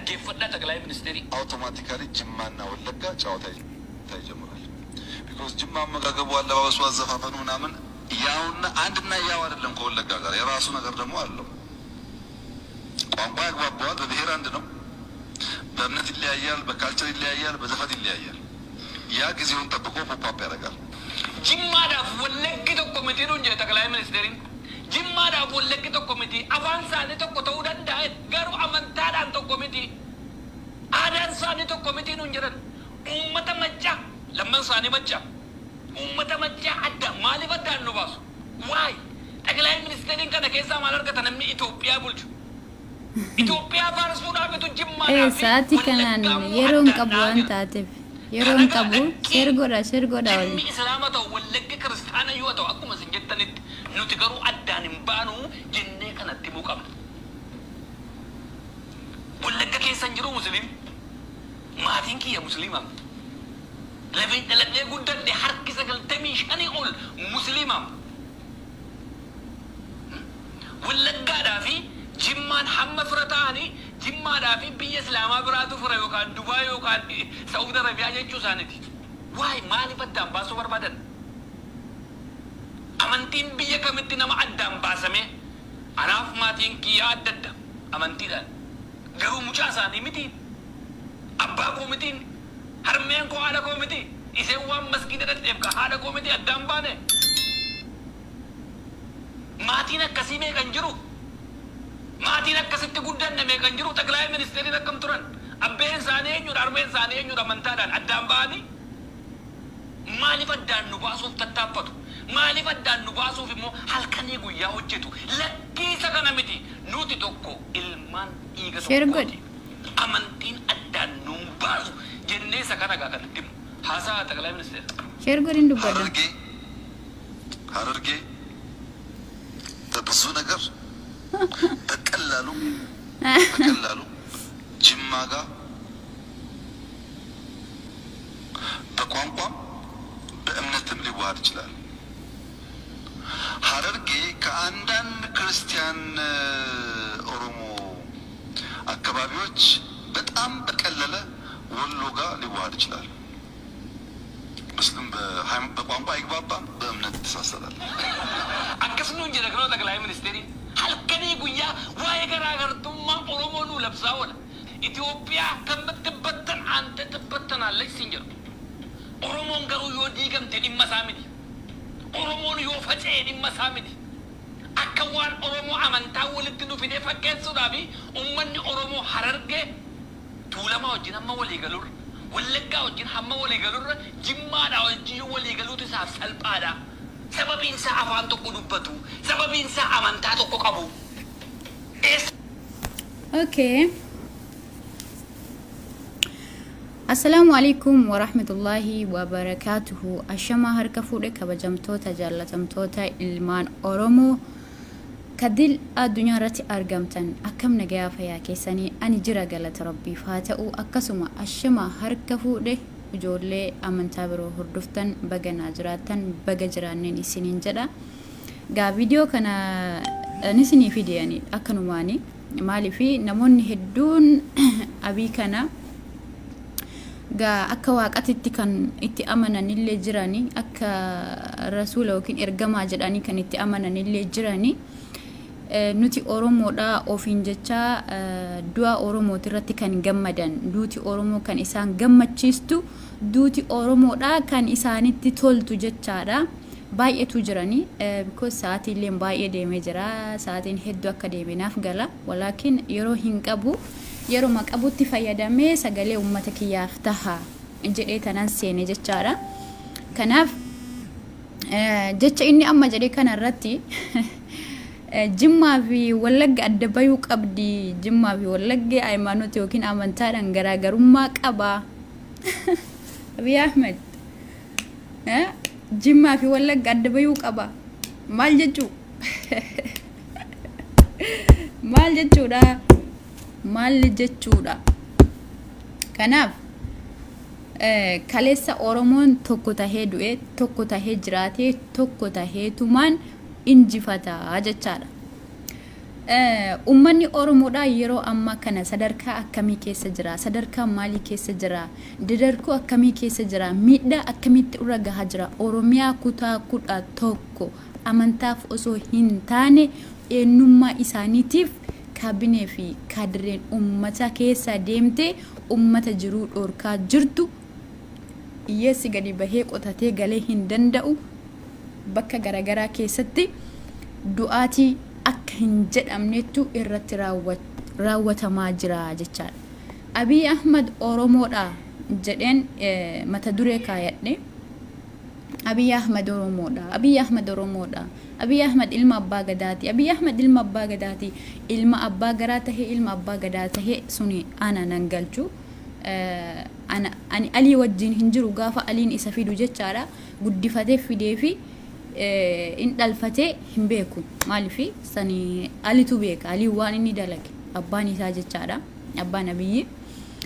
dhaggeeffadhaa ጠቅላይ ሚኒስትሪ አውቶማቲካሊ ጅማና ወለጋ ጨዋታ ይጀምራል። ቢኮዝ ጅማ አመጋገቡ፣ አለባበሱ፣ አዘፋፈኑ ምናምን ያውና አንድና ያው አይደለም ከወለጋ ጋር የራሱ ነገር ደግሞ አለው። ቋንቋ ያግባባዋል። በብሔር አንድ ነው። በእምነት ይለያያል፣ በካልቸር ይለያያል፣ በዘፈን ይለያያል። ያ ጊዜውን ጠብቆ ፖፕ ያደርጋል። ጅማዳፍ ወለግ tokko miti ነው እንጂ ጠቅላይ ሚኒስትሪ ጅማዳፍ ወለግ tokko miti afaan isaanii tokko ta'uu danda'a garuu amantaadhaan tokko miti aadaan isaanii tokko miti ነው እንጂ uummata macca lamman isaanii macca uummata macca adda maaliif addaan nu baasu waay ጠቅላይ ሚኒስትሪin kana keessaa maal argata namni Itoophiyaa bulchu Itoophiyaa faarsuudhaaf bitu ጅማዳፍ sa'aatii kanaan yeroon qabu waan taateef yeroon qabu sirgoodha wali islaamata wallagga kiristaana yoo ta'u akkuma isin jettanitti nuti garuu addaan hin baanu jennee kanatti himuu qabna. Wallagga keessan jiru musliim maatiin kiyya musliimam lafeen dhaladhee guddadhe harki 95 ol musliimam wallaggaadhaa fi jimmaan hamma fira ta'anii jimmaadhaa fi biyya islaamaa biraatu fira yookaan Dubaay yookaan Saudi Arabiyaa jechuu isaaniiti. Waay maaliif addaan baasuu barbaadan? Amantiin biyya kamitti nama addaan baasame? Anaaf maatiin kiyyaa adda adda amantiidhaan. Garuu mucaa isaanii miti. Abbaa koo mitiin. Harmeen koo haadha koo miti. Iseen waan masgiida dhadheef ka haadha koo miti addaan baane. Maatiin akkasii meeqan jiru? maatiin akkasitti guddanne meeqan jiru ጠቅላይ ሚኒስትሪin akkam turan abbeen isaanii eenyudha harmeen isaanii eenyudha amantaadhaan addaan ba'anii maaliif addaan nu baasuuf tattaaffatu maaliif addaan nu baasuuf immoo halkanii guyyaa hojjetu lakkiisa kana miti nuti tokko ilmaan dhiiga tokkooti amantiin addaan nu baasu jennee isa kana gaa kanatti haasaa ጠቅላይ ሚኒስትር ሸርጎሪን dubbadha ሀረርጌ በብዙ ነገር በቀላሉ ጅማ ጋር በቋንቋም በእምነትም ሊዋሃድ ይችላል። ሀረርጌ ከአንዳንድ ክርስቲያን ኦሮሞ አካባቢዎች በጣም በቀለለ ወሎ ጋር ሊዋሃድ ይችላል። ሙስሊም በቋንቋ ይግባባል፣ በእምነት ይተሳሰራል። አከስኑ እንጂ ደግሞ ጠቅላይ ሚኒስትሪ halkanii guyyaa waa'ee garaagartummaa Oromoo nu labsaa oola. Itoophiyaa ከምትበተን አንተ ትበተናለች ሲንጀር Oromoon garuu yoo diigamte dhimma isaa miti. Oromoon yoo faca'e dhimma isaa miti. Akka waan Oromoo amantaa walitti nu fidee fakkeessuudhaaf uummanni Oromoo Harargee Tuulamaa wajjin hamma walii galurra Wallaggaa wajjin hamma walii galurra Jimmaadhaa wajjin walii galuutu isaaf salphaadha. Sababin sa afaan tokko dubbatu sababin sa amantaa tokko qabu. Okay. Assalamu alaikum wa rahmatullahi wa barakatuhu. Ashama harka fuudhe kabajamtoota jaalatamtoota ilmaan Oromoo kadil addunyaa irratti argamtan akkam nagayaa fayyaa keessanii ani jira galata rabbiif haa ta'u akkasuma ashama harka fuudhe ijoollee amantaa biroo hordoftan baga jiraatan baga jiraanneen isiniin jedha. Gaa viidiyoo kana isinii fidiyani akkanumaani maaliif namoonni hedduun abii kana gaa akka waaqatitti kan itti amanan illee jirani akka rasuula yookiin ergamaa jedhanii kan itti amanan illee jirani. Nuti Oromoodha ofiin jecha du'a Oromooti irratti kan gammadan duuti Oromoo kan isaan gammachiistu duuti Oromoodha kan isaanitti toltu jechaadha. Baay'eetu jirani because sa'aatiin baay'ee deemee jira sa'aatiin hedduu akka deemenaaf gala walaakin yeroo hin qabu yeroo maqabutti fayyadamee sagalee uummata kiyyaaf taha jedhee tanan seene jechaadha. Kanaaf jecha inni amma jedhee kana irratti Jimmaa fi Wallagga adda bayuu qabdi. Jimmaa fi Wallagga ሃይማኖት yookiin amantaadhaan garaagarummaa qaba. Abiy Ahmed Jimmaa fi Wallagga adda bayuu qaba. Maal jechuu? Maal jechuudha? Maal jechuudha? Kanaaf kaleessa Oromoon tokko tahee du'e, tokko tahee jiraate, tokko tahee tumaan injifata jechaadha. ummanni Oromoodhaa yeroo ammaa kana sadarkaa akkamii keessa jira, sadarkaa maalii keessa jira, dadarkuu akkamii keessa jira, miidhaa akkamitti irra gahaa jira. Oromiyaa kutaa 11 amantaaf osoo hin taane eenyummaa isaaniitiif kaabinee fi kaadireen ummata keessa deemte ummata jiruu dhorkaa jirtu hiyyeessi gadi bahee qotatee galee hin danda'u bakka garagaraa keessatti du'aatii akka hin jedhamnetu irratti raawwatamaa jira jechaadha. Abiy Ahmad Oromoodha jedheen mata duree kaayadhe. Abiy Ahmad Oromoodha. Abiy Ahmad Oromoodha. Abiy Ahmad ilma abbaa gadaati. Abiy Ahmad ilma abbaa gadaati. Ilma abbaa garaa tahee ilma abbaa gadaa tahee suni ana nan galchu. Ani alii wajjin hin jiru gaafa aliin isa fidu jechaadha. Guddifatee fidee fi in dhalfatee hin beeku. Maaliif sani alitu beeka. Alii waan inni dalage abbaan isaa jechaadha. Abbaan Abiyyi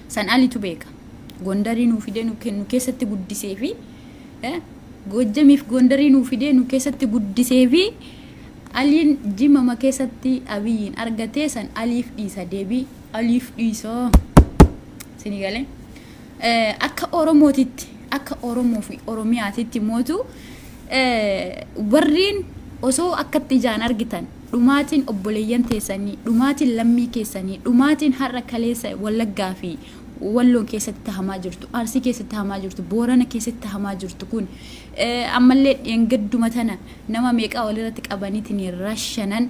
san alitu beeka. Gondarii nuu fidee nu keessatti guddisee fi Gojjamiif Gondarii nuu fidee nu keessatti guddisee fi aliin jimama keessatti Abiyyiin argatee san aliif dhiisa deebii aliif dhiisa sinigale akka Oromootitti akka Oromoo fi Oromiyaatitti mootu warriin osoo akkatti ijaan argitan dhumaatiin obboleeyyan teessanii dhumaatiin lammii keessanii dhumaatiin har'a kaleessa Wallaggaa fi Walloon keessatti tahamaa jirtu Arsii keessatti tahamaa jirtu Boorana keessatti tahamaa jirtu kun ammallee dheengadduma tana nama meeqaa walirratti qabaniitiin rashanan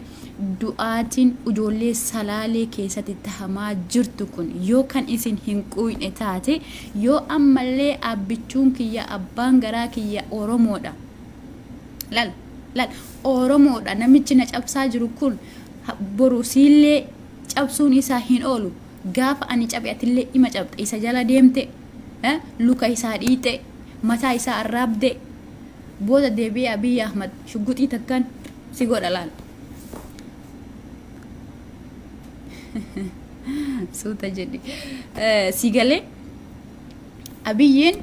du'aatiin ijoollee Salaalee keessatti tahamaa jirtu kun yoo kan isin hin quuyne taate yoo ammallee abbichuun kiyya abbaan garaa kiyya Oromoodha lal Oromoodha namichi na cabsaa jiru kun boru siillee cabsuun isaa hin oolu gaafa ani cabe atillee ima cabxe isa jala deemte luka isaa dhiite mataa isaa arraabde booda deebi'ee Abiy Ahmad shugguxii takkan si godha laal suuta jedhi si galee Abiyyiin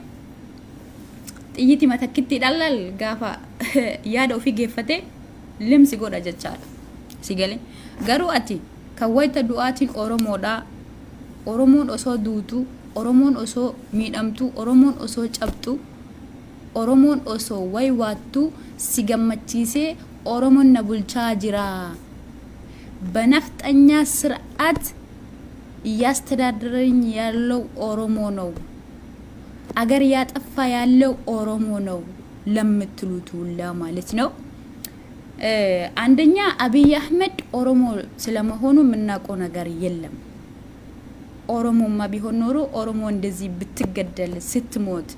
xiyyiiti matakkitti dhalal gaafa yaada ofii geeffate limsi godha jechaadha si galee garuu ati kan wayita du'aatiin Oromoodha Oromoon osoo duutu Oromoon osoo miidhamtu Oromoon osoo cabtu Oromoon osoo waywaattu si gammachiisee Oromoon na bulchaa jira በነፍጠኛ ስርዓት እያስተዳደረኝ ያለው ኦሮሞ ነው አገር ያጠፋ ያለው ኦሮሞ ነው ለምትሉት ሁላ ማለት ነው። አንደኛ አብይ አህመድ ኦሮሞ ስለመሆኑ ምናቆ ነገር የለም። ኦሮሞማ ቢሆን ኖሮ ኦሮሞ እንደዚህ ብትገደል ስትሞት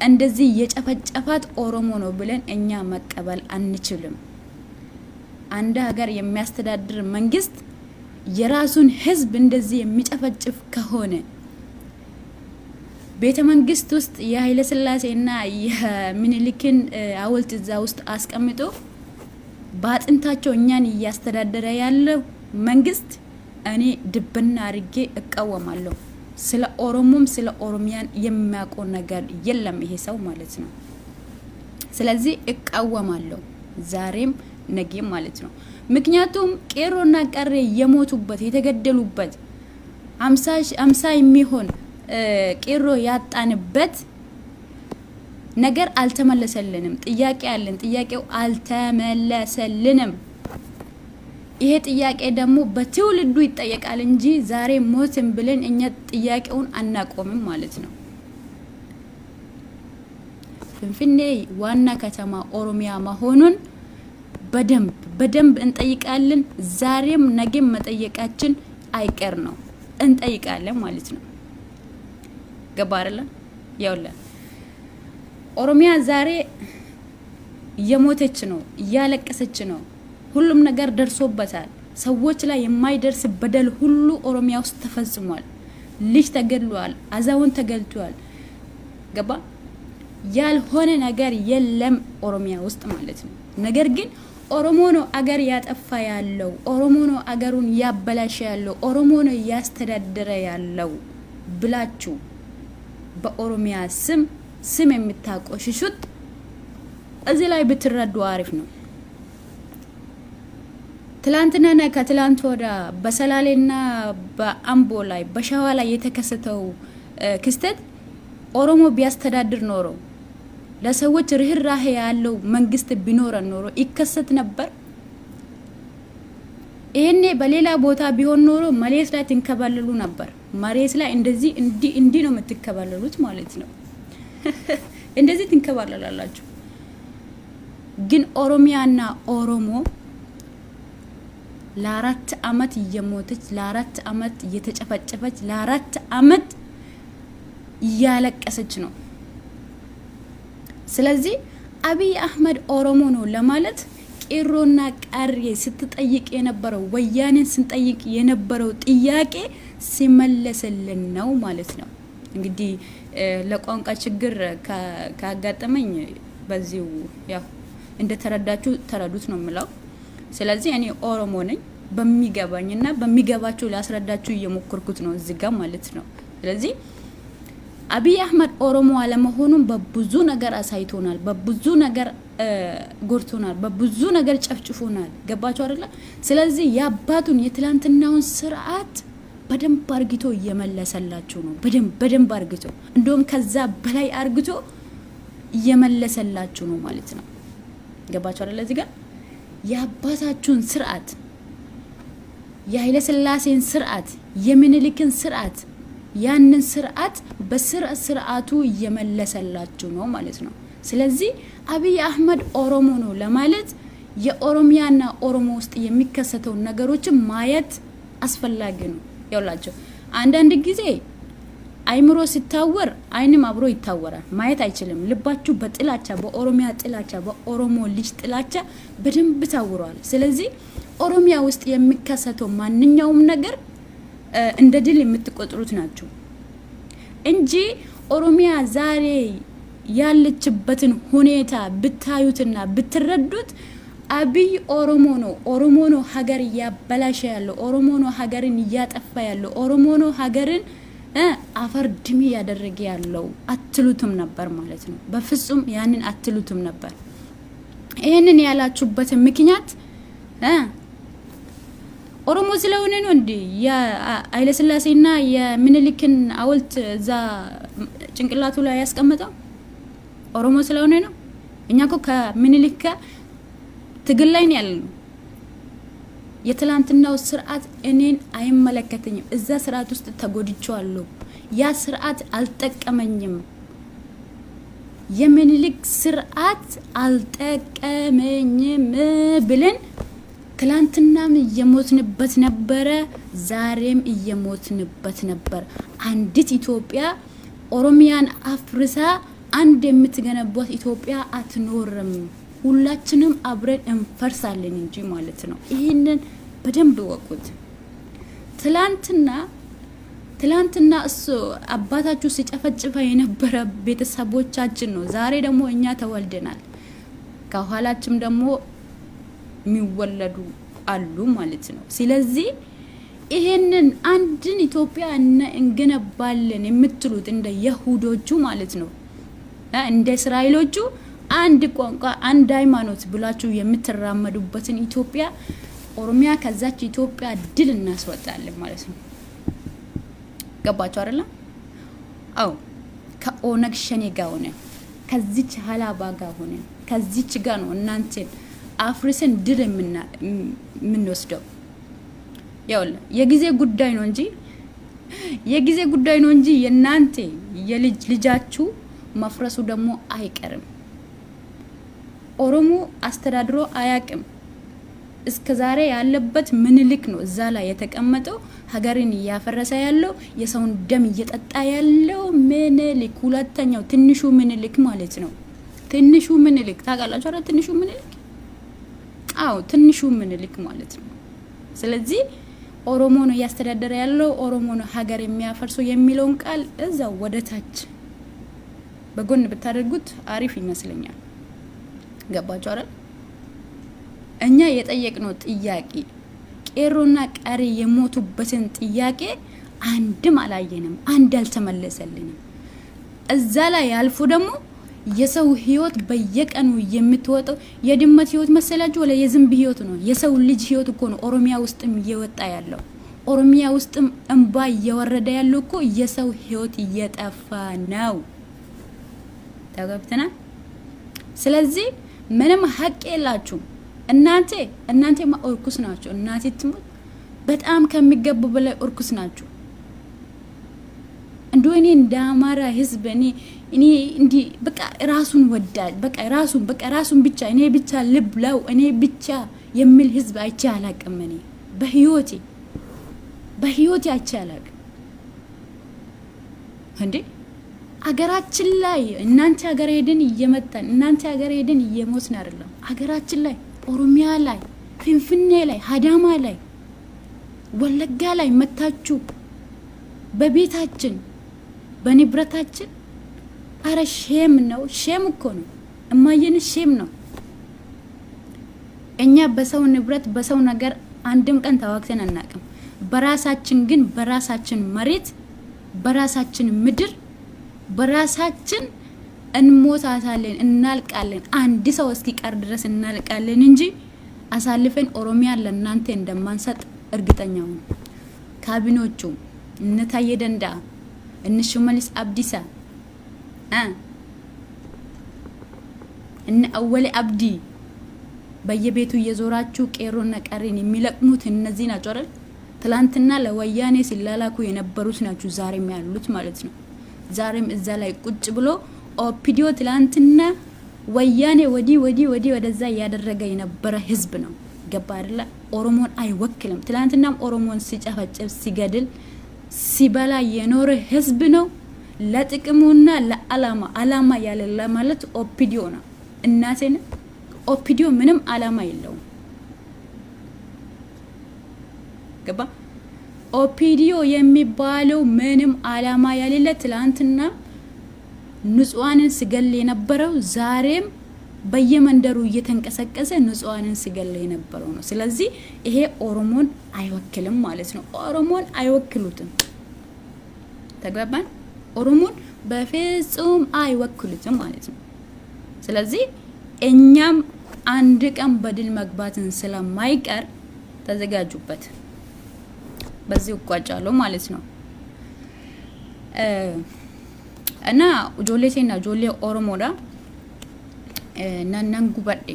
እንደዚህ የጨፈጨፋት ኦሮሞ ነው ብለን እኛ መቀበል አንችልም። አንድ ሀገር የሚያስተዳድር መንግስት የራሱን ህዝብ እንደዚህ የሚጨፈጭፍ ከሆነ ቤተ መንግስት ውስጥ የኃይለ ሥላሴና የሚኒሊክን ሐውልት እዛ ውስጥ አስቀምጦ ባጥንታቸው እኛን እያስተዳደረ ያለው መንግስት እኔ ድብና አርጌ እቃወማለሁ። ስለ ኦሮሞም ስለ ኦሮሚያን የሚያውቀው ነገር የለም ይሄ ሰው ማለት ነው። ስለዚህ እቃወማለሁ ዛሬም ነገም ማለት ነው። ምክንያቱም ቄሮና ቀሬ የሞቱበት የተገደሉበት 50 የሚሆን ቄሮ ያጣንበት ነገር አልተመለሰልንም። ጥያቄ አለን፣ ጥያቄው አልተመለሰልንም። ይሄ ጥያቄ ደግሞ በትውልዱ ይጠየቃል እንጂ ዛሬ ሞትን ብለን እኛ ጥያቄውን አናቆምም ማለት ነው። ፍንፍኔ ዋና ከተማ ኦሮሚያ መሆኑን በደንብ እንጠይቃለን። ዛሬም ነገም መጠየቃችን አይቀር ነው፣ እንጠይቃለን ማለት ነው። ገባረለ ያውላ ኦሮሚያ ዛሬ የሞተች ነው፣ እያለቀሰች ነው። ሁሉም ነገር ደርሶበታል። ሰዎች ላይ የማይደርስ በደል ሁሉ ኦሮሚያ ውስጥ ተፈጽሟል። ልጅ ተገድሏል፣ አዛውንት ተገድሏል። ገባ ያልሆነ ነገር የለም ኦሮሚያ ውስጥ ማለት ነው። ነገር ግን ኦሮሞ ነው አገር ያጠፋ ያለው፣ ኦሮሞ ነው አገሩን ያበላሸ ያለው፣ ኦሮሞ ነው ያስተዳደረ ያለው ብላችሁ በኦሮሚያ ስም የምታቆሽሹት እዚህ ላይ ብትረዱ አሪፍ ነው። ትላንትና ከትላንት ወዳ በሰላሌና በአምቦ ላይ በሸዋ ላይ የተከሰተው ክስተት ኦሮሞ ቢያስተዳድር ኖሮ ለሰዎች ርህራሄ ያለው መንግስት ቢኖር ኖሮ ይከሰት ነበር። ይሄኔ በሌላ ቦታ ቢሆን ኖሮ መሬት ላይ ትንከባለሉ ነበር። መሬት ላይ እንደዚህ እንዲ ነው የምትከባለሉት ማለት ነው። እንደዚህ ትንከባለላላችሁ። ግን ኦሮሚያና ኦሮሞ ለ4 አመት እየሞተች ለ4 አመት እየተጨፈጨፈች ለ4 አመት እያለቀሰች ነው። ስለዚህ አብይ አህመድ ኦሮሞ ነው ለማለት ቄሮና ቀሬ ስትጠይቅ የነበረው ወያኔን ስንጠይቅ የነበረው ጥያቄ ሲመለስልን ነው ማለት ነው። እንግዲህ ለቋንቋ ችግር ካጋጠመኝ በዚሁ ያው እንደተረዳችሁ ተረዱት ነው የምለው። ስለዚህ እኔ ኦሮሞ ነኝ በሚገባኝና በሚገባችሁ ላስረዳችሁ እየሞከርኩት ነው እዚህ ጋር ማለት ነው። ስለዚህ አብይ አህመድ ኦሮሞ አለመሆኑን በብዙ ነገር አሳይቶናል፣ በብዙ ነገር ጎርቶናል፣ በብዙ ነገር ጨፍጭፎናል። ገባችሁ አይደለ? ስለዚህ ያባቱን የትላንትናውን ስርዓት በደንብ አርግቶ እየመለሰላችሁ ነው። በደንብ አርግቶ እንደውም ከዛ በላይ አርግቶ እየመለሰላችሁ ነው ማለት ነው። ገባችሁ አይደለ? እዚህ ጋር ያባታችሁን ስርዓት የኃይለ ሥላሴን ስርዓት የምኒልክን ስርዓት ያንን ስርዓት በስርዓቱ እየመለሰላችሁ ነው ማለት ነው። ስለዚህ አብይ አህመድ ኦሮሞ ነው ለማለት የኦሮሚያና ኦሮሞ ውስጥ የሚከሰተው ነገሮችን ማየት አስፈላጊ ነው። ያውላችሁ አንዳንድ ጊዜ አይምሮ ሲታወር አይንም አብሮ ይታወራል። ማየት አይችልም። ልባችሁ በጥላቻ በኦሮሚያ ጥላቻ በኦሮሞ ልጅ ጥላቻ በደንብ ታውሯል። ስለዚህ ኦሮሚያ ውስጥ የሚከሰተው ማንኛውም ነገር እንደ ድል የምትቆጥሩት ናቸው እንጂ ኦሮሚያ ዛሬ ያለችበትን ሁኔታ ብታዩትና ብትረዱት አብይ ኦሮሞ ነው ሀገር እያበላሸ ያለው፣ ኦሮሞ ነው ሀገርን እያጠፋ ያለው፣ ኦሮሞ ነው ሀገርን አፈር ድሜ ያደረገ ያለው አትሉትም ነበር ማለት ነው። በፍጹም ያንን አትሉትም ነበር። ይሄንን ያላችሁበት ምክንያት ኦሮሞ ስለሆነ ነው እንዴ? የኃይለ ሥላሴና የምኒልክን ሐውልት እዛ ጭንቅላቱ ላይ ያስቀመጠው ኦሮሞ ስለሆነ ነው። እኛ እኮ ከምኒልክ ጋር ትግል ላይ ነው ያለነው። የትላንትናው ስርዓት እኔን አይመለከተኝም። እዛ ስርዓት ውስጥ ተጎድቻለሁ። ያ ስርዓት አልጠቀመኝም። የምኒልክ ስርዓት አልጠቀመኝም ብለን ትላንትናም እየሞትንበት ነበረ፣ ዛሬም እየሞትንበት ነበር። አንዲት ኢትዮጵያ ኦሮሚያን አፍርሳ አንድ የምትገነባት ኢትዮጵያ አትኖርም። ሁላችንም አብረን እንፈርሳለን እንጂ ማለት ነው። ይሄንን በደንብ ወቁት። ትላንትና እሱ አባታችሁ ሲጨፈጭፈ የነበረ ቤተሰቦቻችን ነው። ዛሬ ደግሞ እኛ ተወልደናል። ከኋላችም ደግሞ የሚወለዱ አሉ ማለት ነው። ስለዚህ ይሄንን አንድን ኢትዮጵያ እንገነባለን የምትሉት እንደ ይሁዶቹ ማለት ነው፣ እንደ እስራኤሎቹ አንድ ቋንቋ አንድ ሃይማኖት ብላችሁ የምትራመዱበትን ኢትዮጵያ ኦሮሚያ ከዛች ኢትዮጵያ ድል እናስወጣለን ማለት ነው። ገባችሁ አይደል? አው ከኦነግ ሸኔ ጋር ሆነ ከዚች ሀላባ ጋር ሆነ ከዚች ጋር ነው እናንተን አፍሪስን ድል የምንወስደው። ያው የጊዜ ጉዳይ ነው እንጂ የናንተ ልጃችሁ መፍረሱ ደግሞ አይቀርም። ኦሮሞ አስተዳድሮ አያቅም። እስከዛሬ ያለበት ምኒልክ ነው እዛ ላይ የተቀመጠው፣ ሀገርን እያፈረሰ ያለው፣ የሰውን ደም እየጠጣ ያለው ምኒልክ፣ ሁለተኛው ትንሹ ምኒልክ ማለት ነው። ትንሹ ምኒልክ ታውቃላችሁ አይደል? ትንሹ ምኒልክ ትንሹ ምኒልክ ማለት ነው። ስለዚህ ኦሮሞ ነው እያስተዳደረ ያለው፣ ኦሮሞ ነው ሀገር የሚያፈርሰው የሚለውን ቃል እዛው ወደታች በጎን ብታደርጉት አሪፍ ይመስለኛል። ገባችሁ አይደል? እኛ የጠየቅነው ጥያቄ ቄሮና ቀሪ የሞቱበትን ጥያቄ አንድም አላየንም፣ አንድ አልተመለሰልንም። እዛ ላይ ያልፎ ደግሞ የሰው ህይወት በየቀኑ የምትወጣው የድመት ህይወት መሰላችሁ ወላ የዝንብ ህይወት ነው? የሰው ልጅ ህይወት እኮ ነው ኦሮሚያ ውስጥም እየወጣ ያለው። ኦሮሚያ ውስጥም እንባ እየወረደ ያለው እኮ የሰው ህይወት እየጠፋ ነው። ተገብተና ስለዚህ ምንም ሀቅ የላችሁም እናንተ እርኩስ ናችሁ። እናንተ ትሙት በጣም ከሚገቡ በላይ እርኩስ ናችሁ። እንደሆነ እንደ አማራ ህዝብ እኔ እንዲ በቃ ራሱን ወዳጅ በቃ ራሱን ብቻ እኔ ብቻ ልብላው እኔ ብቻ የሚል ህዝብ አይቼ አላቅም። እኔ በህይወቴ አይቼ አላቅም። እንዴ አገራችን ላይ እናንተ ሀገር ሄደን እየመጣን እናንተ ሀገር ሄደን እየሞትን አይደለም። አገራችን ላይ ኦሮሚያ ላይ ፍንፍኔ ላይ ሀዳማ ላይ ወለጋ ላይ መታችሁ በቤታችን በንብረታችን አረ ሼም ነው። ሼም እኮ ነው እማየን ሼም ነው። እኛ በሰው ንብረት በሰው ነገር አንድም ቀን ተዋክተን አናቅም። በራሳችን ግን በራሳችን መሬት በራሳችን ምድር በራሳችን እንሞታታለን እናልቃለን። አንድ ሰው እስኪቀር ድረስ እናልቃለን እንጂ አሳልፈን ኦሮሚያ ለእናንተ እንደማንሰጥ እርግጠኛ ነኝ። ካቢኖቹ እነ ታዬ ደንዳ እነ ሽመልስ አብዲሳ እነ አወሌ አብዲ በየቤቱ እየዞራችሁ ቄሮና ቀሪን የሚለቅሙት እነዚህ ናቸው አይደል? ትላንትና ለወያኔ ሲላላኩ የነበሩት ናችሁ ዛሬም ያሉት ማለት ነው። ዛሬም እዛ ላይ ቁጭ ብሎ ኦፒዲዮ ትላንትና ወያኔ ወዲ ወደዛ ያደረገ የነበረ ህዝብ ነው። ገባ አይደለ? ኦሮሞን አይወክልም። ትላንትናም ኦሮሞን ሲጨፈጨፍ ሲገድል ሲበላ የኖረ ህዝብ ነው። ለጥቅሙና ለዓላማ ያለላ ማለት ኦፒዲዮ ነው። እናቴን ኦፒዲዮ ምንም ዓላማ የለውም። ገባ? ኦፒዲዮ የሚባለው ምንም ዓላማ ያለለ ትላንትና ንጹሃንን ሲገል የነበረው ዛሬም በየመንደሩ እየተንቀሰቀሰ ንጹሃንን ሲገል የነበረው ነው። ስለዚህ ይሄ ኦሮሞን አይወክልም ማለት ነው። ኦሮሞን አይወክሉትም። ተግባባን? ኦሮሞን በፍጹም አይወክሉትም ማለት ነው። ስለዚህ እኛም አንድ ቀን በድል መግባትን ስለማይቀር ተዘጋጁበት። በዚህ እቋጫለሁ ማለት ነው። እና ጆሌቴና ጆሌ ኦሮሞዳ ነን ጉባዴ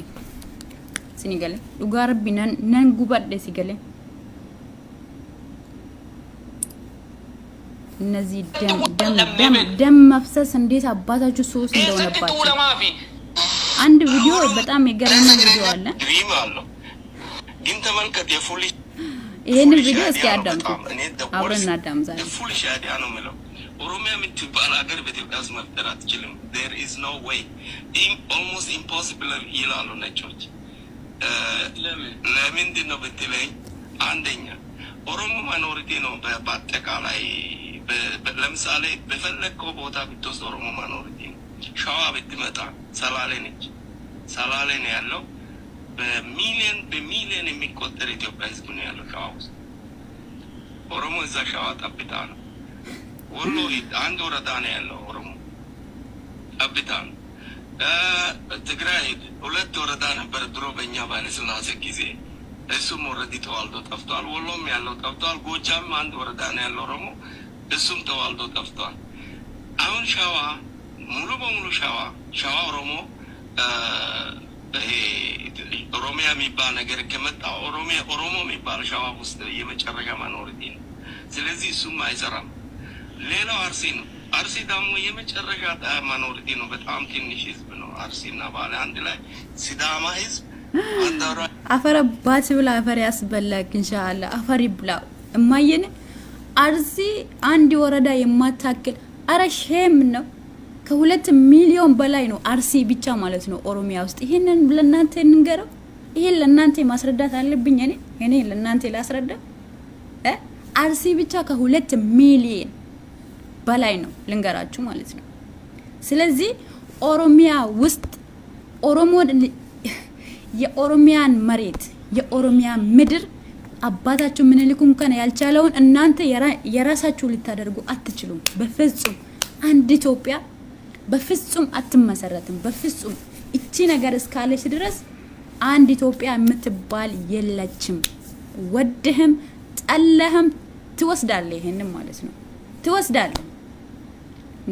ሲኒገለ ዱጋርቢ ነን ጉባዴ ሲገለ እነዚህ ደም መፍሰስ እንዴት አባታችሁ ሶስ እንደሆነባችሁ አንድ ቪዲዮ በጣም የገረመ ቪዲዮ አለ። ግን ተመልከት የፉሊ ይሄን ቪዲዮ እስኪ አዳምጡ። አብረን እናዳም ዛሬ ፉሊሽ አይዲያ ነው ማለት ኦሮሚያ የምትባል ሀገር በኢትዮጵያ ውስጥ መፍጠር አትችልም። there is no way almost impossible ይላሉ ነጮች። ለምንድን ነው ብትለኝ አንደኛ ኦሮሞ ማይኖሪቲ ነው በአጠቃላይ ለምሳሌ በፈለከው ቦታ ብትወስድ ኦሮሞ ማይኖሪቲ ነው። ሸዋ ብትመጣ ሰላሌ ነች። ሰላሌ ነው ያለው በሚሊዮን የሚቆጠር ኢትዮጵያ ህዝብ ነው ያለው ሸዋ ውስጥ። ኦሮሞ እዛ ሸዋ ጠብታ ነው። ወሎ አንድ ወረዳ ነው ያለው ኦሮሞ ጠብታ ነው። ትግራይ 2 ወረዳ ነበር ድሮ በእኛ ባለስላሴ ጊዜ። እሱም ወረዲ ተዋልዶ ጠፍቷል። ወሎም ያለው ጠፍቷል። ጎጃም አንድ ወረዳ ነው ያለው ኦሮሞ እሱም ተዋልዶ ጠፍቷል። አሁን ሸዋ ሙሉ በሙሉ ሸዋ ኦሮሞ ኦሮሚያ የሚባል ነገር ከመጣ ኦሮሞ የሚባል ሸዋ ውስጥ የመጨረሻ ማኖሪቲ ነው። ስለዚህ እሱም አይሰራም። ሌላው አርሲ ነው። አርሲ ደግሞ የመጨረሻ ማኖሪቲ ነው። በጣም ትንሽ ህዝብ ነው። አርሲና ባለ አንድ ላይ ሲዳማ ህዝብ አፈር አባት ብላ አፈር ያስበላክ ኢንሻአላህ አፈር ይብላ እማየን አርሲ አንድ ወረዳ የማታክል አረ ሼም ነው። ከ2 ሚሊዮን በላይ ነው አርሲ ብቻ ማለት ነው ኦሮሚያ ውስጥ። ይሄንን ለእናንተ እንገረው። ይሄን ለእናንተ ማስረዳት አለብኝ እኔ ለእናንተ ላስረዳ። አርሲ ብቻ ከ2 ሚሊዮን በላይ ነው ልንገራችሁ ማለት ነው። ስለዚህ ኦሮሚያ ውስጥ የኦሮሚያን መሬት የኦሮሚያ ምድር አባታችሁ ምኒልክ እንኳን ያልቻለውን እናንተ የራሳችሁ ልታደርጉ አትችሉም በፍጹም። አንድ ኢትዮጵያ በፍጹም አትመሰረትም። በፍጹም እቺ ነገር እስካለች ድረስ አንድ ኢትዮጵያ የምትባል የለችም። ወደህም ጠለህም ትወስዳለህ። ይሄንን ማለት ነው ትወስዳለህ።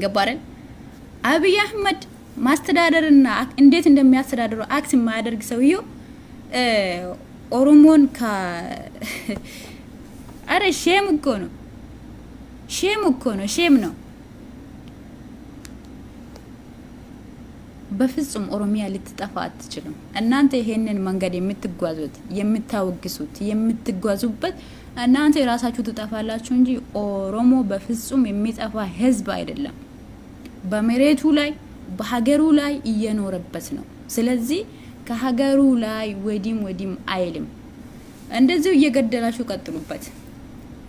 ገባረን? አብይ አህመድ ማስተዳደርና እንዴት እንደሚያስተዳድሩ አክት የማያደርግ ሰውየው ኦሮሞን አረ ሼም እኮ ነው። ሼም ነው። በፍጹም ኦሮሚያ ልትጠፋ አትችልም። እናንተ ይሄንን መንገድ የምትጓዙት የምታወግሱት የምትጓዙበት እናንተ የራሳችሁ ትጠፋላችሁ እንጂ ኦሮሞ በፍጹም የሚጠፋ ህዝብ አይደለም። በመሬቱ ላይ በሀገሩ ላይ እየኖረበት ነው። ስለዚህ ከሀገሩ ላይ ወዲም አይልም። እንደዚሁ እየገደላችሁ ቀጥሉበት።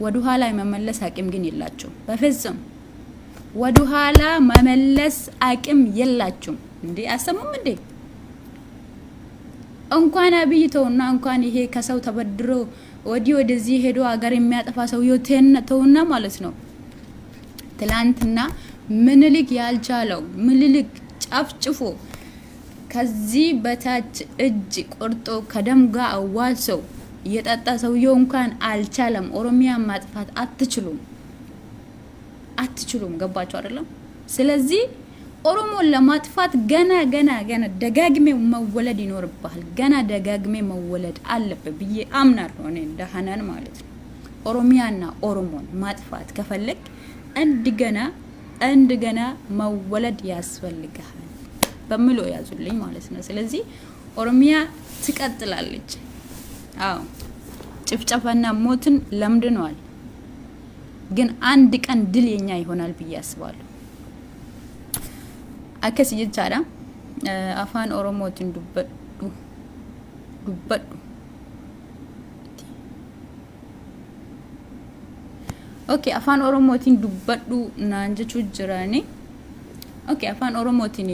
ወደ ኋላ መመለስ አቅም ግን የላችሁ። በፍጹም ወደ ኋላ መመለስ አቅም የላችሁ። እንዴ አሰሙም እንዴ? እንኳን አብይ ተውና እንኳን ይሄ ከሰው ተበድሮ ወደዚህ ሄዶ ሀገር የሚያጠፋ ሰውዬው ተውና ማለት ነው። ትላንትና ምኒልክ ያልቻለው ምኒልክ ጨፍጭፎ ከዚህ በታች እጅ ቆርጦ ከደም ጋር አዋልሰው የጠጣ ሰውዬው እንኳን አልቻለም። ኦሮሚያ ማጥፋት አትችሉም። ገባችሁ አይደለም? ስለዚህ ኦሮሞን ለማጥፋት ገና ደጋግሜ መወለድ ይኖርብሃል። ገና ደጋግሜ መወለድ አለበት ብዬ አምናለሁ እኔ እንደ ሀናን ማለት ነው። ኦሮሚያና ኦሮሞን ማጥፋት ከፈለግ እንደገና መወለድ ያስፈልጋል በሚለው ያዙልኝ ማለት ነው። ስለዚህ ኦሮሚያ ትቀጥላለች። አዎ ጭፍጨፋና ሞትን ለምድነዋል፣ ግን አንድ ቀን ድል የኛ ይሆናል ብዬ አስባለሁ። አከስ ይቻላ አፋን ኦሮሞትን ዱበዱ ኦኬ አፋን ኦሮሞትን ዱበዱ ናንጀቹ ጅራኔ ኦኬ አፋን ኦሮሞትን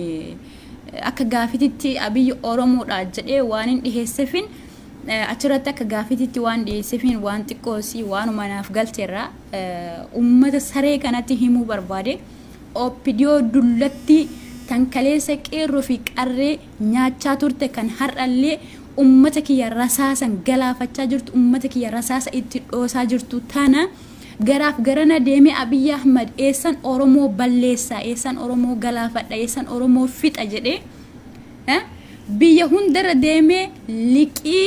akka gaafititti abiyyi oromoodha jedhee waan hin dhiheessefin achirratti akka gaafititti waan dhiheessefin waan xiqqoosi waanuma naaf galteerra ummata saree kanatti himuu barbaade oppidiyoo dullatti tankaleessa qeerroo fi qarree nyaachaa turte kan har'allee ummata kiyya rasaasan galaafachaa jirtu ummata kiyya rasaasa itti dhoosaa jirtu tana garaaf garana deeme Abiy Ahmed eessan oromoo balleessa eessan oromoo galaafadha eessan oromoo fixa jedhe biyya hundara deeme liqii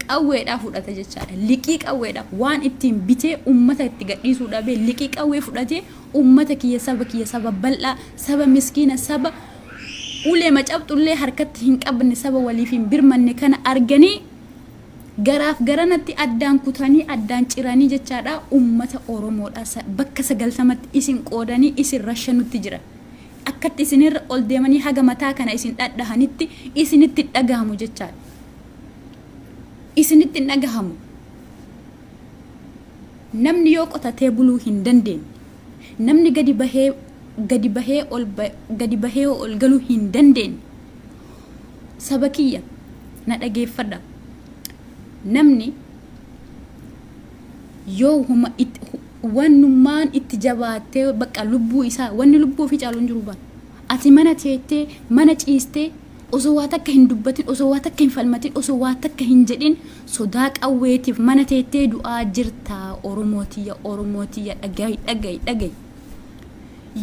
qawweedhaaf fudhata jechaadha. Liqii qawweedhaaf waan ittiin bitee ummata itti gadhiisuu dhabe liqii qawwee fudhatee ummata kiyya saba bal'aa saba miskiina saba ulee macabxullee harkatti hin qabne saba waliif hin birmanne kana arganii garaaf garanatti addaan kutanii addaan ciranii jechaadha. Ummata oromoodha bakka 90tti isin qoodanii isin rashanutti jira. Akkatti isinirra ol deemanii haga mataa kana isin dhadhahanitti isinitti dhagahamu jechaadha. Isinitti dhagahamu. Namni yoo qotatee buluu hin dandeenye, namni gadi bahee ol galuu hin dandeenye, saba kiyya na dhageeffadha. Namni yoo huma wanumaan itti jabaatee bakka lubbuu isaa wanni lubbuu fi caaluun jiru baan ati mana teettee mana ciistee osoo waa takka hin dubbatin osoo waa takka hin falmatin osoo waa takka hin jedhin sodaa qawweetiif mana teettee du'aa jirta. Oromootiya dhagayi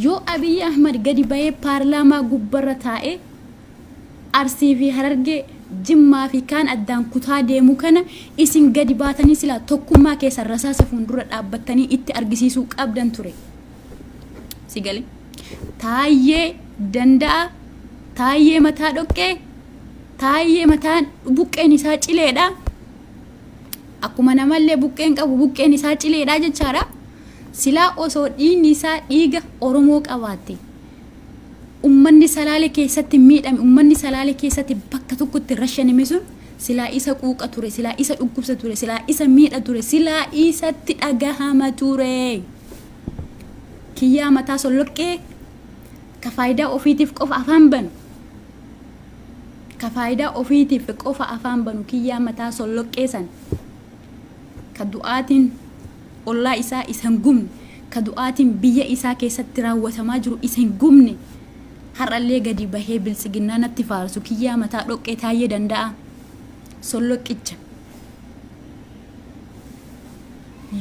yoo Abiy Ahmed gadi bahee paarlaamaa gubbarra taa'ee Arsii fi Harargee Jimmaa fi kaan addaan kutaa deemu kana isin gadi baatanii sila tokkummaa keessa rasaasa fuuldura dhaabbattanii itti argisiisuu qabdan ture. Sigalee taayyee danda'a, taayyee mataa dhoqqee, taayyee mataan buqqeen isaa cileedha. Akkuma namallee buqqeen qabu buqqeen isaa cileedha jechaadha. Silaa osoo dhiigni isaa dhiiga Oromoo qabaatte ummanni Salaalee keessatti miidhame ummanni Salaalee keessatti bakka tokkotti rashaname sun silaa isa quuqa ture, silaa isa dhukkubsa ture, silaa isa miidha ture, silaa isatti dhagahama ture. Kiyyaa mataa solloqqee ka faayidaa ofiitiif qofa afaan banu, ka faayidaa ofiitiif qofa afaan banu kiyyaa mataa solloqqee san ka du'aatiin ollaa isaa isa hin gubne, ka du'aatiin biyya isaa keessatti raawwatamaa jiru isa hin gubne. har'allee gadi bahee biltsiginnaa natti faarsu kiyyaa mataa dhoqqee taayee danda'a solloqicha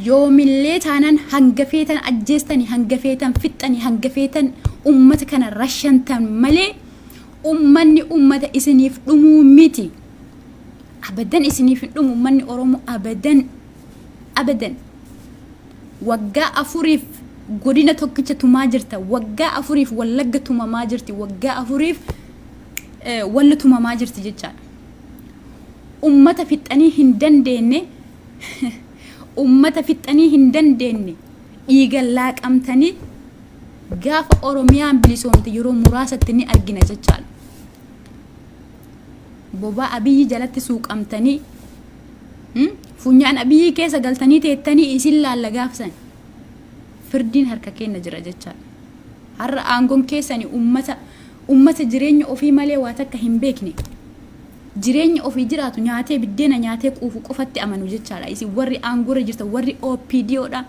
yoomillee taanan hangafeetan ajjeestani hangafeetan fixxani hangafeetan ummata kana rashantan malee ummanni ummata isiniif dhumuu miti abadan isiniif dhumu ummanni oromoo abadan waggaa afuriif godina tokkicha tumaa jirta waggaa afuriif wallagga tumamaa jirti waggaa afuriif walla tumamaa jirti jechaadha ummata fixxanii hin dandeenye ummata fixxanii hin dandeenye dhiiga laaqamtanii gaafa oromiyaan bilisoomte yeroo muraasatti ni argina jechaadha bobaa abiyyi jalatti suuqamtanii funyaan abiyyi keessa galtanii teettanii isin laalla gaafsan firdiin harka keenya jira jechaadha har'a aangoon keessani ummata jireenya ofii malee waa takka hin beekne jireenya ofii jiraatu nyaatee biddeena nyaatee quufu qofatti amanu jechaadha isin warri aangorra jirta warri OPDO dha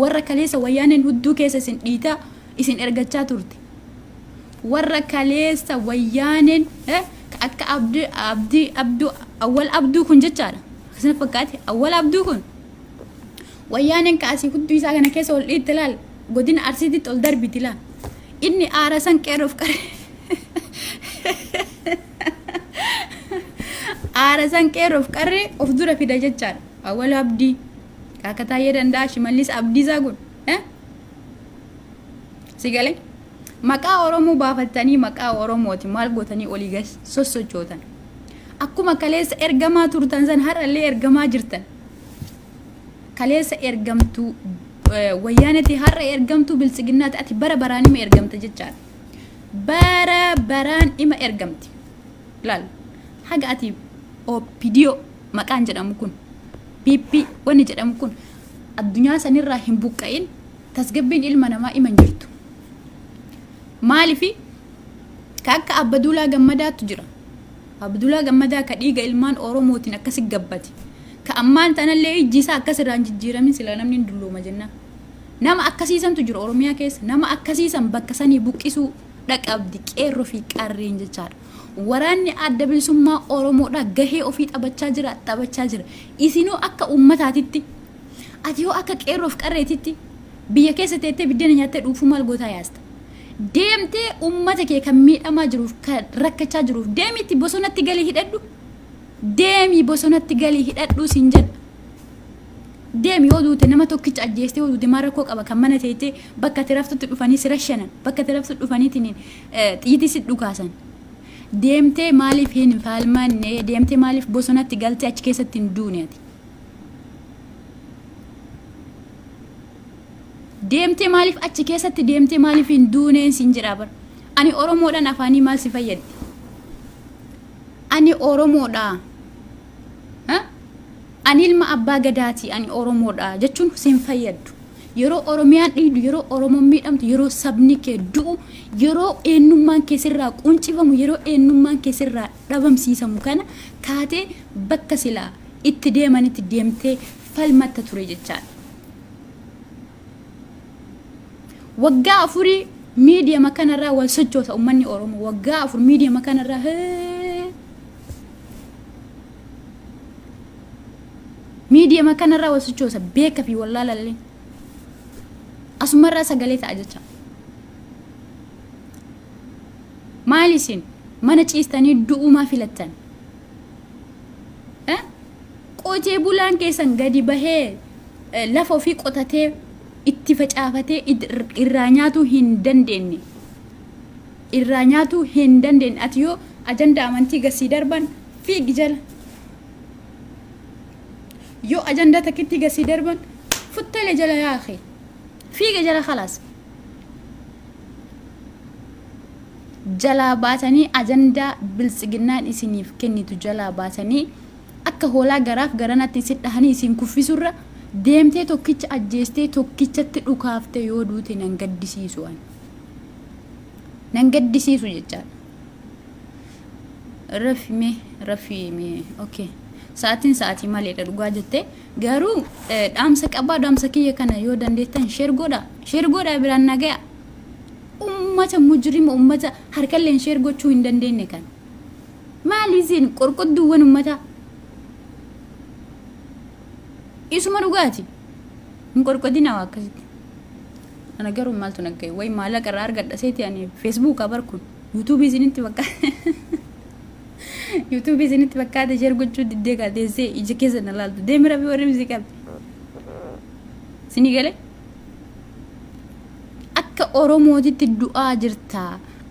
warra kaleessa wayyaaneen hudduu keessa isin dhiitaa isin ergachaa turte warra kaleessa wayyaaneen akka awwal abduu kun jechaadha akkasuma fakkaate awwal abduu kun wayyaaneen kaasii hudduu isaa kana keessa ol dhiitti laal godina arsiititti ol darbiti laal inni aarasan qeerroof qaree aarasan qeerroof qaree of dura fida jechaadha awwal abdii kaaka taayee danda'a shimallis abdii isaa kun sigalee maqaa oromoo baafatanii maqaa oromooti maal gootanii olii gas sossochootan akkuma kaleessa ergamaa turtan san har'allee ergamaa jirtan kaleessa ergamtu wayyaanati har'a ergamtu biltsiginnaati ati bara baraan ima ergamta jechaadha bara baraan ima ergamti laal haga ati OPDO maqaan jedhamu kun PP wanni jedhamu kun addunyaa sanirraa hin buqqa'in tasgabbiin ilma namaa iman jirtu maalifi akka Abdullaa Gammadaatu jira Abdullaa Gammadaa ka dhiiga ilmaan oromootiin akkasi gabbati ka ammaan tanallee ijjiisa akkasirraan jijjiiramin sila namni dullooma jenna nama akkasiisantu jira oromiyaa keessa nama akkasiisan bakka sanii buqqisuu dhaqabdi qeerroo fi qarreen jechaadha waraanni adda bilisummaa oromoodha gahee ofii taphachaa jira isinoo akka ummataatitti ati yoo akka qeerroof qarreetitti biyya keessa teettee biddeena nyaattee dhuufuu maal gootaa yaasta deemtee ummata kee kan miidhamaa jiruuf kan rakkachaa jiruuf deemitti bosonatti galii hidhadhu deemii bosonatti galii hidhadhu sin jedha deemi yoo duute nama tokkicha ajjeestee yoo duute maal rakkoo qaba kan mana teettee bakka tiraftutti dhufanii si rashanan bakka tiraftu dhufaniitiin xiyyitii si dhukaasan deemtee maaliif hin faalmanne deemtee maaliif bosonatti galtee achi keessatti hin duuneeti deemtee maaliif achi keessatti deemtee maaliif hin duuneen sin jedha bar ani oromoodhaan afaanii maal si fayyaddi ani oromoodha ani ilma abbaa gadaati ani oromoodha jechuun sin fayyaddu yeroo oromiyaan dhiidu yeroo oromoon miidhamtu yeroo sabni kee du'u yeroo eenyummaan kee sirraa quncifamu yeroo eenyummaan kee sirraa dhabamsiisamu kana kaatee bakka silaa itti deemanitti deemtee falmatta ture jechaadha waggaa afurii miidiyaa kanarraa wal sochoota ummanni oromoo waggaa afur miidiyaa kanarraa miidiyaa kanarraa wal sochoota beeka fi wallaalallee asumarraa sagalee ta'a jecha maalisin mana ciistanii du'umaa filattan qotee bulaan keessan gadi bahee lafa ofii qotatee itti facaafatee irraa nyaatuu hin dandeenye ati yoo ajanda amantii gasii darban fiigi jala yoo ajanda takkitti gasii darban futtale jala yaaqee fiige jala khalaas jalaa baatanii ajandaa biltsiginnaan isiniif kennitu jalaa baatanii akka hoolaa garaaf garanatti isin dhahanii isin kuffisurra deemtee tokkicha ajjeestee tokkichatti dhukaafte yoo duute nan gaddisiisu jechaadha rafime okay sa'aatii maleedha dhugaa jettee garuu dhaamsa qabaa dhaamsa kiyya kana yoo dandeettan sheer godhaa biraan nagaya ummata mujrima ummata harkalleen sheer gochuu hin dandeenye kan maaliisin qorqodduuwwan ummata isuma dhugaati hin qorqodina waa akkasitti ana garuu maaltu naggaye way maallaqa irraa argadha seeti ani Facebook abarkun YouTube isinitti bakka YouTube isinitti bakkaate sheer gochuu diddee kaateessee ija keessa na laaltu deemira fi warri muzii qabdi sinii galee akka oromootitti du'aa jirta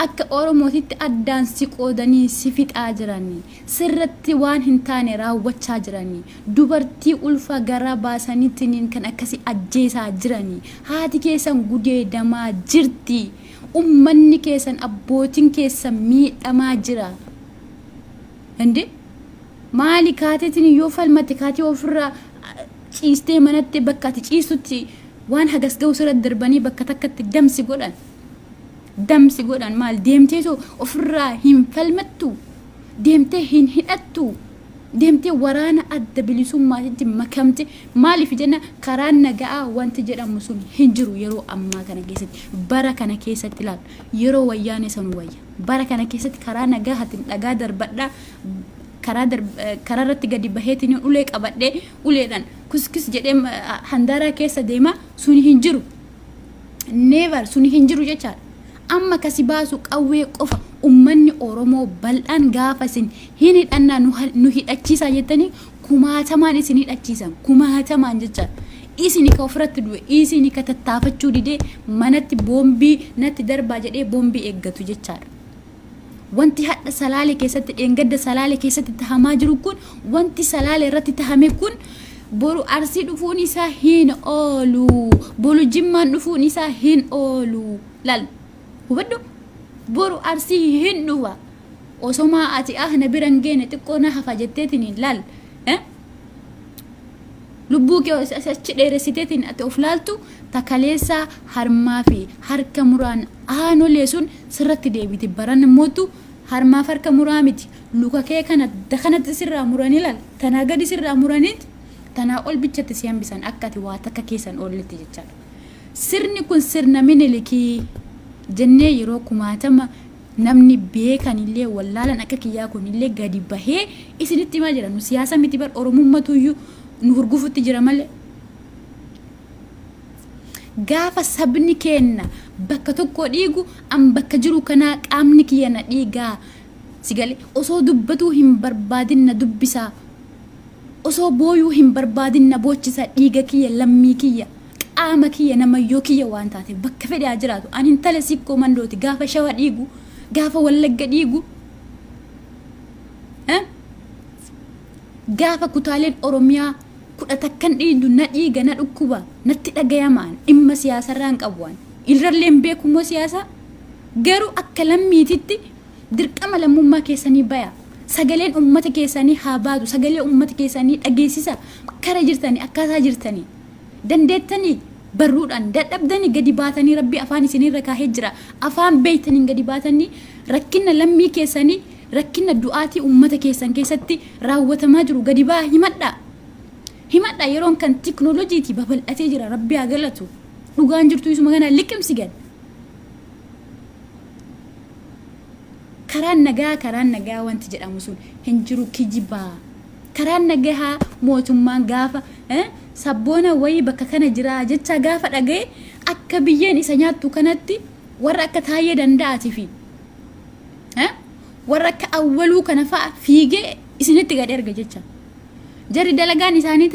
akka oromootitti addaan si qoodanii si fixaa jiranii sirratti waan hin taane raawwachaa jiranii dubartii ulfa gara baasaniitiin kan akkasi ajjeesaa jiranii haati keessan gudeedamaa jirti ummanni keessan abbootiin keessan miidhamaa jira ande maali kaateetiin yoo falmate kaatee ofirraa ciistee manatti bakka ati ciistutti waan hagas ga'u sirra darbanii bakka takkatti damsi godhan maal deemtee soo ofirraa hin falmattu deemtee hin hidhattu deemtee waraana adda bilisummaatti makamte maaliif jenna karaa nagaa wanti jedhamu sun hin jiru yeroo ammaa kana keessatti bara kana keessatti laal yeroo wayyaane san wayya bara kana keessatti karaa nagaa hatin dhagaa darbadha karaa irratti gadi baheetiin ulee qabadhee uleedhaan kuskis jedhee handaara keessa deema sun hin jiru never sun hin jiru jechaadha amma kasi baasu qawwee qofa ummanni oromoo bal'aan gaafasin hin hidhannaa nu hidhachiisa jettanii kumaatamaan isin hidhachiisan kumaatamaan jechaadha isini ka ofirratti du'e isini ka tattaafachuu didee manatti boombii natti darbaa jedhee boombii eeggatu jechaadha wanti hadda salaale keessatti dheengadda salaale keessatti tahamaa jiru kun wanti salaale irratti tahame kun boru arsii dhufuun isaa hin oolu boru jimmaan dhufuun isaa hin oolu lal hubaddu boru arsii hin dhufa osomaa ati na biran geene xiqqoo na hafa jetteetiin lal lubbuu kee achi dheeressiteetiin ati of laaltu takaleessa harmaa fi harka muraan aanolee sun sirratti deebiti baran mootu harmaaf harka muraa miti luka kee kanatti sirraa muranii lal tanaa gadi sirraa muraniiti tanaa ol bichatti si hambisan akka ati waa takka keessan oolletti jechaadha sirni kun sirna minilikii jennee yeroo kumaatama namni beekanillee wallaalan akka kiyyaa kunillee gadi bahee isinitti himaa jira nu siyaasa miti bar oromummatuyyuu nu hurgufutti jira malee gaafa sabni kenna bakka tokko dhiigu am bakka jiru kana qaamni kiyya na dhiigaa sigale osoo dubbatu hin barbaadin na dubbisa osoo booyuu hin barbaadin na boochisa dhiiga kiyya lammii kiyya qaama kiyya namayyoo kiyya waan taate bakka fedhaa jiraatu ani intala sikkoo mandooti gaafa shawa dhiigu gaafa wallagga dhiigu gaafa kutaaleen oromiyaa kudha takkan dhiidu na dhiiga na dhukkuba natti dhagayamaan dhimma siyaasarraan qabuwaan irralleen beekumoo siyaasa garuu akka lammiititti dirqama lammummaa keessanii baya sagaleen ummata keessanii haa baatu sagalee ummata keessanii dhageessisa kara jirtanii akkaataa jirtanii dandeettanii barruudhaan dadhabdanii gadi baatanii rabbi afaan isinirra kaahee jira afaan beeytanii gadi baatanii rakkina lammii keessanii rakkina du'aatii ummata keessan keessatti raawwatamaa jiru gadi baa himadha yeroon kan teknooloojiitii babal'atee jira rabbi haa galatu dhugaan jirtu isuma kana liqimsi gad karaan nagaa wanti jedhamu sun hin jiru kijibaa karaan nagaa mootummaan gaafa sabboona wayii bakka kana jira jecha gaafa dhagaye akka biyyeen isa nyaattu kanatti warra akka taayee danda'ati fi warra akka awwaluu kana fa'a fiigee isinitti gad erga jecha jarri dalagaan isaanii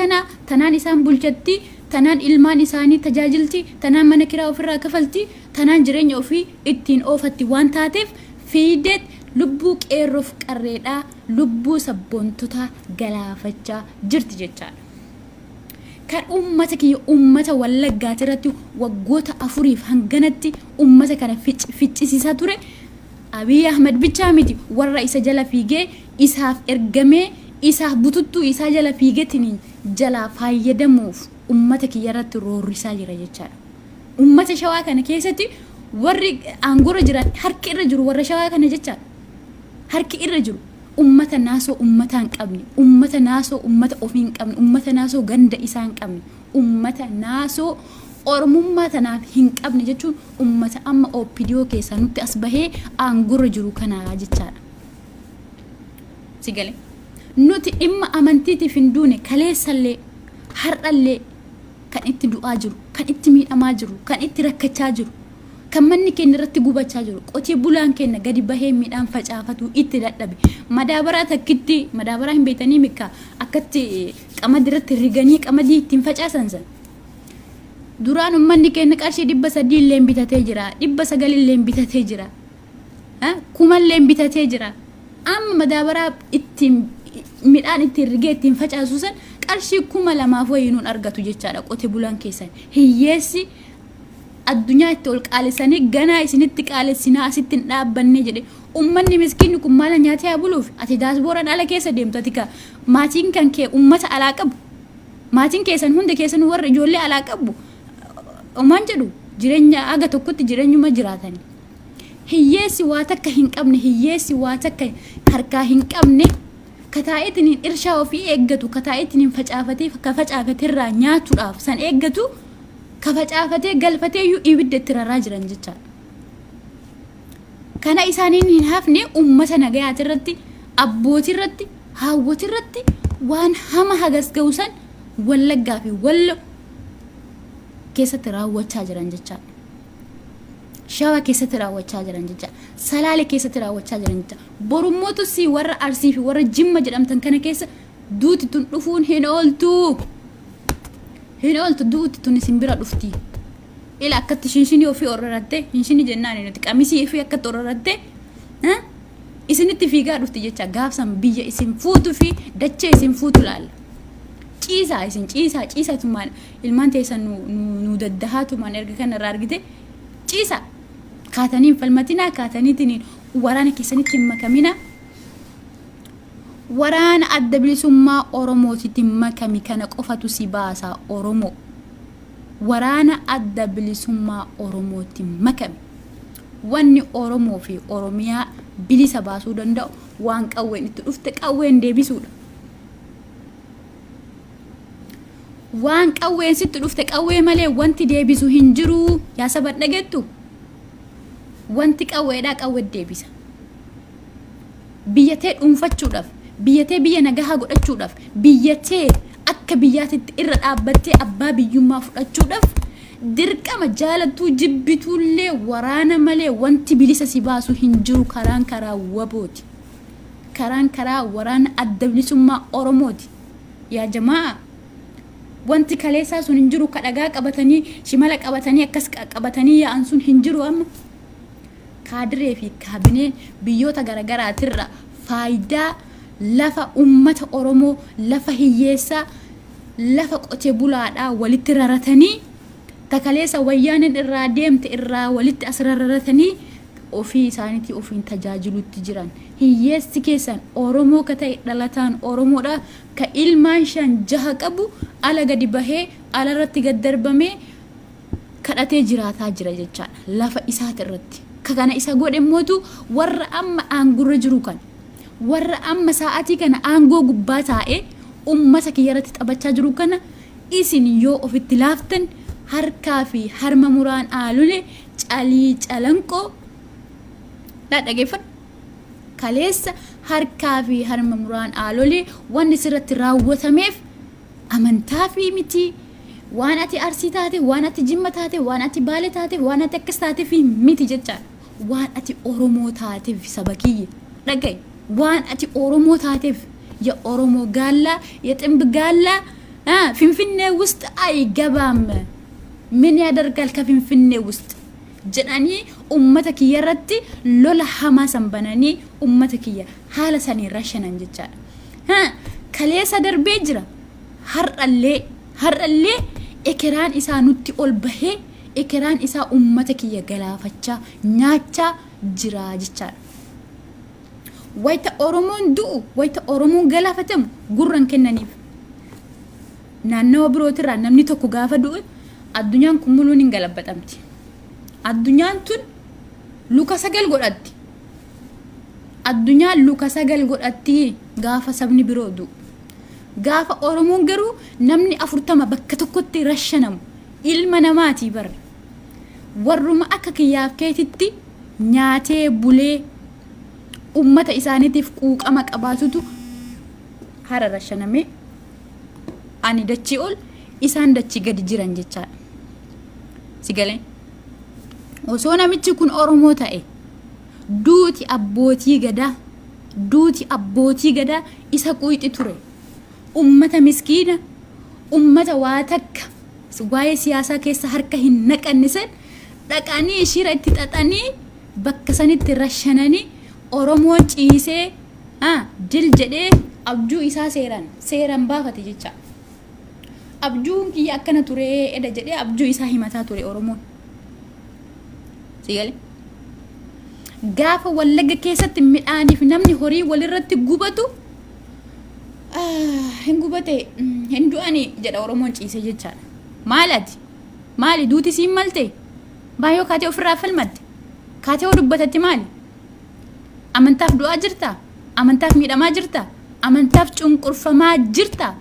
tanaan isaan bulchatti tanaan ilmaan isaanii tajaajilti tanaan mana kiraa ofirraa kafalti tanaan jireenya ofii ittiin oofatti waan taateef fiideet lubbuu qeerroof qarreedhaa lubbuu sabboontota galaafachaa jirti jechaadha kan ummata kiyya ummata wallaggaati irratti waggoota 4 hanganatti ummata kana ficcisiisaa ture Abiy Ahmed bichaa miti warra isa jala fiigee isaaf ergamee isaaf bututtuu isaa jala fiigeetiin jala fayyadamuuf ummata kiyya irratti roorrisaa jira jechaadha ummata shawaa kana keessatti warri aangora jiran harki irra jiru warra shawaa kana jechaadha harki irra jiru ummata naasoo ummata hin qabne ummata naasoo ummata ofii hin qabne ummata naasoo ganda isaa hin qabne ummata naasoo oromummaa tanaaf hin qabne jechuun ummata amma OPDO keessa nutti as bahee aangurra jiru kanaa jechaadha. Sigale nuti dhimma amantiitiif hin duune kaleessallee har'allee kan itti du'aa jiru, kan itti miidhamaa jiru, kan itti rakkachaa jiru, kan manni keenya irratti gubachaa jiru, qotee bulaan keenya gadi bahee midhaan facaafatu itti dadhabe. Madaabaraa takkitti madaabaraa hin beekanii mikka akkatti qamadii irratti riganii qamadii ittiin facaasan san. Duraan ummanni keenya qarshii 300 illee bitatee jira, 900 illee bitatee jira, 1000 illee bitatee jira. Amma madaabaraa ittiin midhaan ittiin rigee ittiin facaasu san qarshii 2000 wayinuun argatu jechaadha qotee bulaan keessan. Hiyyeessi addunyaa itti ol qaalessanii ganaa isinitti qaalessinaa asitti hin dhaabbanne jedhe ummanni miskiinni kun maala nyaatee haa buluuf ati daasbooraan ala keessa deemtu ati ka maatiin kan kee ummata alaa qabu maatiin keessan hunda keessan warra ijoollee alaa qabu omaan jedhu jireenya aga tokkotti jireenyuma jiraatanii hiyyeessi waa takka hin qabne hiyyeessi waa takka harkaa hin qabne kataa'itiin irshaa ofii eeggatu kataa'itiin facaafatee ka facaafateerraa nyaatuudhaaf san eeggatu ka facaafatee galfatee iyyuu ibidda itti raraa jiran jechaadha. Kana isaaniin hin hafne ummata nagayaati irratti abbootii irratti haawwati irratti waan hama hagas ga'usan wallaggaa fi wallo keessatti raawwachaa jiran jechaadha. Shawa keessatti raawwachaa jiran jechaadha. Salaale keessatti raawwachaa jiran jechaadha. Borummootu si warra Arsii fi warra Jimma jedhamtan kana keessa duuti tun dhufuun hin ooltu. Hin ooltu duuti tun isin bira dhufti. Ila akkatti shinshinii ofii orraratte shinshinii jennaan nuti qamisii ofii akkatti orraratte isinitti fiigaa dhufti jecha gaafsan biyya isin fuutu fi dachee isin fuutu laalla. Ciisaa isin ciisaa tumaan ilmaan teessan nu daddahaa tumaan erga kanarraa argite ciisaa kaataniin falmatinaa kaataniitiin waraana keessanitti hin makamina. Waraana adda bilisummaa Oromootitti makami kana qofatu si baasa Oromoo. Waraana adda bilisummaa Oromootti makami. Wanni Oromoo fi Oromiyaa bilisa baasuu danda'u waan qawween itti dhufte qawween deebisuudha. Waan qawween sitti dhufte qawwee malee wanti deebisu hin jiru yaa saban dhageettu. Wanti qawweedhaa qawwee deebisa. Biyyatee dhuunfachuudhaaf biyyatee biyya nagahaa godhachuudhaaf biyyatee akka biyyaatitti irra dhaabbattee abbaa biyyummaa fudhachuudhaaf dirqama jaalattuu jibbituullee waraana malee wanti bilisa si baasu hin jiru karaa wabooti. Karaa waraana adda bilisummaa Oromooti. Yaa jamaa wanti kaleessaa sun hin jiru kadhagaa qabatanii shimala qabatanii akkas qabatanii yaa'an sun hin jiru amma. Kaadiree fi kaabineen biyyoota garaagaraatirra faayidaa lafa ummata Oromoo lafa hiyyeessaa lafa qotee bulaadhaa walitti raratanii takaleessa wayyaaneen irraa deemte irraa walitti as raratanii ofii isaaniitii ofiin tajaajilutti jiran hiyyeessi keessan Oromoo ka ta'e dhalataan Oromoodha ka ilmaan 5-6 qabu ala gadi bahee ala irratti gad darbamee kadhatee jiraataa jira jechaadha lafa isaati irratti. Kana isa godhe mootu warra amma aangurra jiru kan warra amma sa'aatii kana aangoo gubbaa taa'ee ummata kiyyarratti taphachaa jiru kana isin yoo ofitti laaftan harkaa fi harma muraan aalule calii calanqoo dhageeffadhu kaleessa harkaa fi harma muraan aalole wanni sirratti raawwatameef amantaa fi miti waan ati Arsii taate waan ati Jimma taate waan ati Baalee taate waan ati akkas taate fi miti jechaadha. Waan ati Oromoo taateef saba kiyya dhagaye waan ati Oromoo taateef ya Oromoo gaala ya ጥንብ ጋላ ፊንፊኔ ውስጥ አይገባም ምን ያደርጋል ከፊንፊኔ ውስጥ ጀናኒ ኡመተ ኪየረቲ ሎላ ሐማሰን በነኒ ኡመተ ኪየ ሐለ ሰኒ ረሸነን ጀቻ ከሌሳ ደርቤ ጅራ ሀርአሌ ኤከራን ኢሳ ኑቲ ኦልበሄ ኤከራን ኢሳ ኡመተ ኪየ ገላፈቻ ኛቻ ጅራ ጀቻ ወይተ ኦሮሞን ዱኡ ወይተ ኦሮሞን ገላፈተም ጉረን ከነኒፍ ናነው ብሮትራ ነምኒ ተኩ ጋፈ ዱኡ አዱኛን ኩሙሉን እንገለበጠምቲ አዱኛን ቱን ሉካ ሰገል ጎዳቲ አዱኛ ሉካ ሰገል ጎዳቲ ጋፈ ሰብኒ ብሮዱ ጋፈ ኦሮሞን ገሩ ነምኒ አፍርተማ በከተኮቲ ረሸነም ilma namaati bar warruma akka kiyyaaf keetitti nyaatee bulee ummata isaaniitiif quuqama qabaatutu hara rashaname ani dachii ol isaan dachii gadi jiran jechaadha. Sigalee osoo namichi kun Oromoo ta'e duuti abbootii gadaa isa quuxi ture. Ummata miskiina ummata waa takka waa'ee siyaasaa keessa harka hin naqannisan dhaqanii shira itti xaxanii bakka sanitti rashananii Oromoo ciisee dil jedhee abjuu isaa seeran baafate jecha. Abjuun kiyya akkana ture eda jedhee abjuu isaa himataa ture Oromoon. Sigalee gaafa Wallagga keessatti midhaaniif namni horii walirratti gubatu hin gubate hin du'ani jedha Oromoon ciisee jechaadha. Maali duuti siin malte baay'oo kaatee ofirraa falmatte kaatee dubbatatte maali? Amantaaf du'aa jirta? Amantaaf miidhamaa jirta? Amantaaf cunqurfamaa jirta?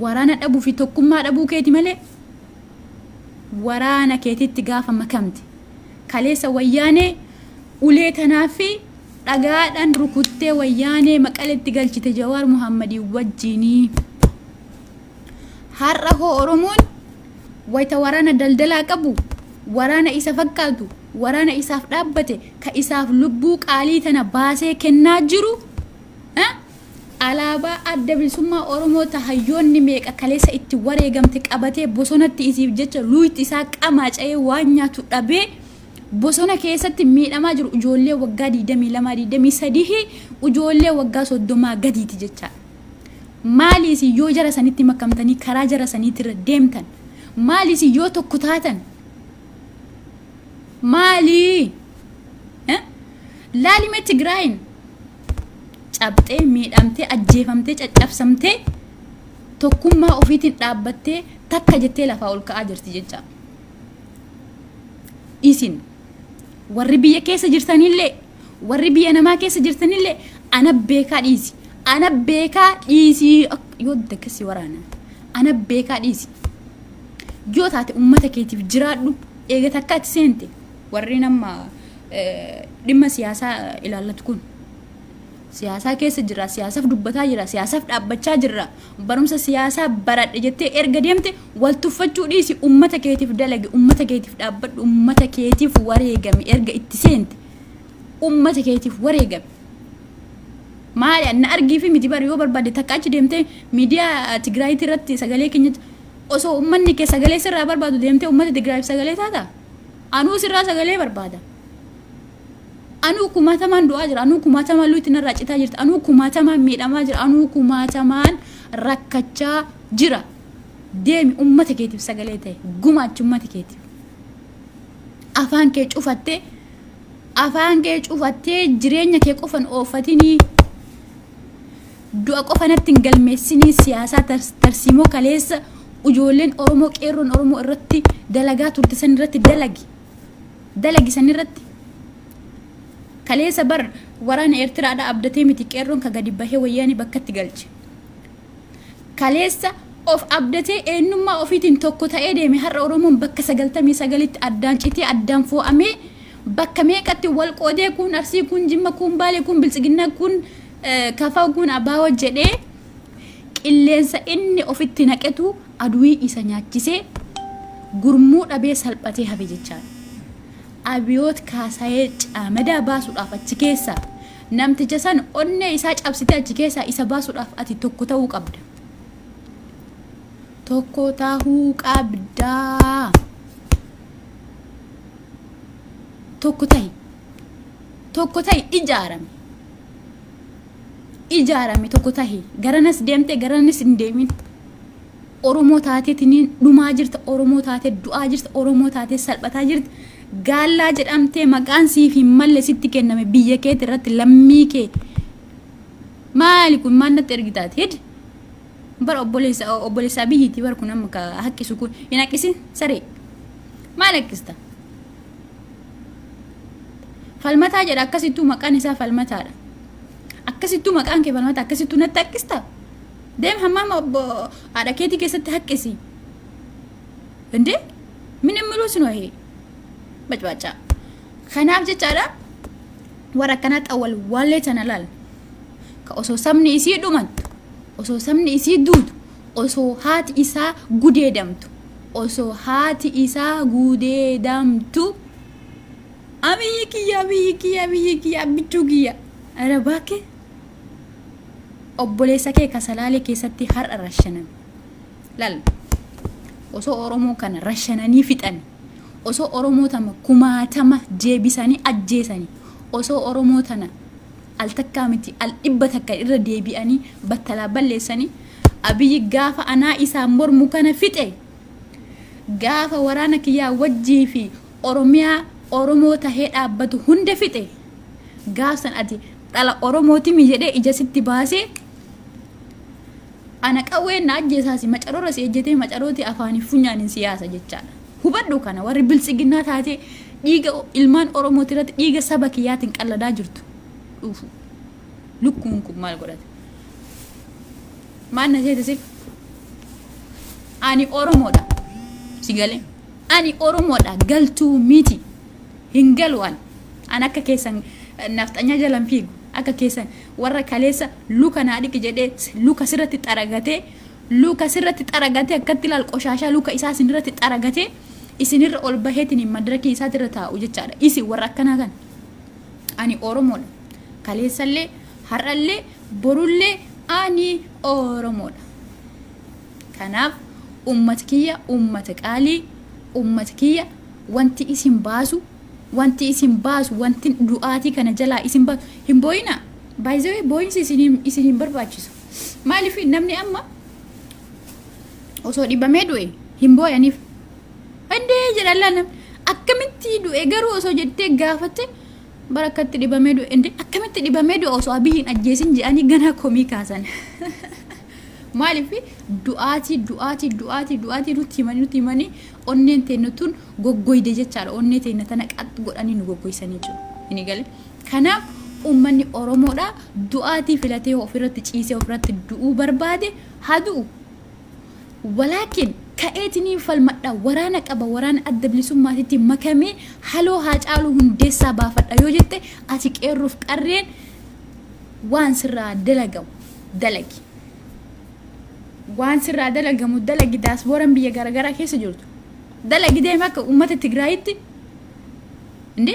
Waraana dhabuu fi tokkummaa dhabuu keeti malee waraana keetitti gaafa makamte kaleessa wayyaanee ulee tanaa fi dhagaadhaan rukuttee wayyaanee maqaletti galchite Jawaar Muhammadii wajjinii. Har'a hoo Oromoon wayita waraana daldalaa qabu waraana isa fakkaatu waraana isaaf dhaabbate ka isaaf lubbuu qaalii tana baasee kennaa jiru alaabaa adda bilisummaa Oromoo tahayyoonni meeqa kaleessa itti wareegamte qabatee bosonatti isiif jecha luuyti isaa qamaaca'ee waan nyaatu dhabee bosona keessatti miidhamaa jiru ijoollee waggaa 22-23 ijoollee waggaa 30 gadiiti jecha. Maaliis yoo jara sanitti makamtanii karaa jara saniitirra deemtan maaliis yoo tokko taatan maali laalime Tigraayin cabxee miidhamtee ajjeefamtee caccabsamtee tokkummaa ofiitiin dhaabbattee takka jettee lafaa ol ka'aa jirti jecha. Isin warri biyya keessa jirtanillee warri biyya namaa keessa jirtanillee ana beekaa dhiisi yoo dakkasi waraana ana beekaa dhiisi yoo taate ummata keetiif jiraadhu eega takka ati seente warri nama dhimma siyaasaa ilaallatu kun siyaasaa keessa jira siyaasaaf dubbataa jira siyaasaaf dhaabbachaa jira barumsa siyaasaa baradhe jettee erga deemte wal tuffachuu dhiisi ummata keetiif dalagi ummata keetiif dhaabbadhu ummata keetiif wareegami erga itti seente ummata keetiif wareegami. Maali anna argii fi miti bari yoo barbaade takka achi deemte miidiyaa Tigraayitii irratti sagalee keenya osoo ummanni kee sagalee sirraa barbaadu deemte ummata Tigraayiif sagalee taata anuu sirraa sagalee barbaada. Anuu kumaatamaan du'aa jira anuu kumaatamaan luutti narraa citaa jirti anuu kumaatamaan miidhamaa jira anuu kumaatamaan rakkachaa jira deemi ummata keetiif sagalee ta'e gumaachi ummata keetiif afaan kee cufattee jireenya kee qofan oofatinii du'a qofanatti hin galmeessinii siyaasaa tarsiimoo kaleessa ijoolleen Oromoo qeerroon Oromoo irratti dalagaa turte san irratti dalagi san irratti kaleessa bar waraana Eertiraadhaa abdatee miti qeerroon ka gadi bahee wayyaanii bakkatti galche. Kaleessa of abdatee eenyummaa ofiitiin tokko ta'ee deeme har'a Oromoon bakka 99tti addaan citee addaan foo'amee bakka meeqatti wal qoodee kun Arsii kun Jimma kun Baalee kun Biltsiginnaa kun Kafaa kun Abaawoo jedhee qilleensa inni ofitti naqetu aduwii isa nyaachisee gurmuu dhabee salphatee hafe jechaadha. Abiyoot kaasayee caamadaa baasuudhaaf achi keessa namticha san onnee isaa cabsitee achi keessa isa baasuudhaaf ati tokko ta'uu qabda. Tokko ta'uu qabdaa. Tokko tahi ijaarame tokko tahi garanas deemte garanas hin deemin. Oromoo taatee tiniin dhumaa jirta Oromoo taatee du'aa jirta Oromoo taatee salphataa jirta. Gaallaa jedhamtee maqaan siif hin malle sitti kenname biyya keetti irratti lammii kee maali kun maannatti ergitaati hid bara obboleessaa biyyiitti bara kun amma ka haqqisu kun hin haqqisin saree maal haqqista falmataa jedha akkasittuu maqaan isaa falmataadha akkasittuu maqaan kee falmata akkasittuu natti haqqista deem hammaama haadha keetii keessatti haqqisi indee ምንም ምሉስ ነው ይሄ በጭባጫ ከናፍ ጀቻዳ ወረከና ጠወል ዋሌ ተናላል ከኦሶ ሰምኒ ኢሲ ዱመን ኦሶ ሰምኒ ኢሲ ዱድ ኦሶ ሃት ኢሳ ጉዴ ደምቱ ኦሶ ሃት ኢሳ ጉዴ ደምቱ አብይኪያ ቢቹጊያ አረባኬ obboleessa kee kasalaalee keessatti har'a rashanan lal osoo oromoo kana rashananii fixan osoo oromoo tama kumaatama jeebisanii ajjeesanii osoo oromoo tana al takkaa miti al dhibba takka irra deebi'anii battalaa balleessanii abiyyi gaafa anaa isaan mormu kana fixe gaafa waraana kiyyaa wajjii fi oromoo tahee dhaabbatu hunda fixe gaafsan ati dhala oromooti mi jedhee ija sitti baasee ana qawwee na ajjeesaasi macaroora si ejjetee macarooti afaanii funyaanin siyaasa jechaadha hubadhu kana warri biltsiginnaa taatee dhiiga ilmaan oromooti irratti dhiiga saba kiyyaatiin qalladaa jirtu dhufu lukkuun kun maal godhate maal na seete ani oromoodha sigalee ani oromoodha galtuu miti hin galu'an an akka keessan nafxanya jalan fiigu akka keessan warra kaleessa luka naa dhiki jedhee luka sirratti xaragatee akkatti laal qoshaashaa luka isaa sinirratti xaragatee isinirra ol baheetiin madirakii isaatirra taa'u jechaadha isi warra akkanaa kan ani oromoodha kaleessallee har'allee borullee ani oromoodha kanaaf ummat kiyya ummata qaalii ummat kiyya wanti isin baasu wanti du'aatii kana jalaa isin baasu hin booyina baay'ee booyinsi isin hin barbaachisu maaliif namni amma osoo dhibamee du'e hin booyaniif andee jedhalaa nam akkamitti du'e garuu osoo jettee gaafatte barakatti dhibamee du'e inde akkamitti dhibamee du'e osoo abiyyiin ajjeesin jedhanii ganaa komii kaasan maaliif du'aatii nutti himanii onneen teenyatuun goggoyde jechaadha onnee teenya tana qaxxu godhanii nu goggoysanii jiru inni gale kanaaf ummanni oromoodha du'aatii filatee ofirratti ciisee ofirratti du'uu barbaade haa du'u walaakin ka'eetinii falmadha waraana qaba waraana adda bilisummaatitti makamee haloo haa caaluu hundeessaa baafadha yoo jette ati qeerruuf qarreen waan sirraa dalagi waan sirraa dalagamu dalagi daasbooran biyya garagaraa keessa jirtu dalagi deema akka ummata Tigraayitti inde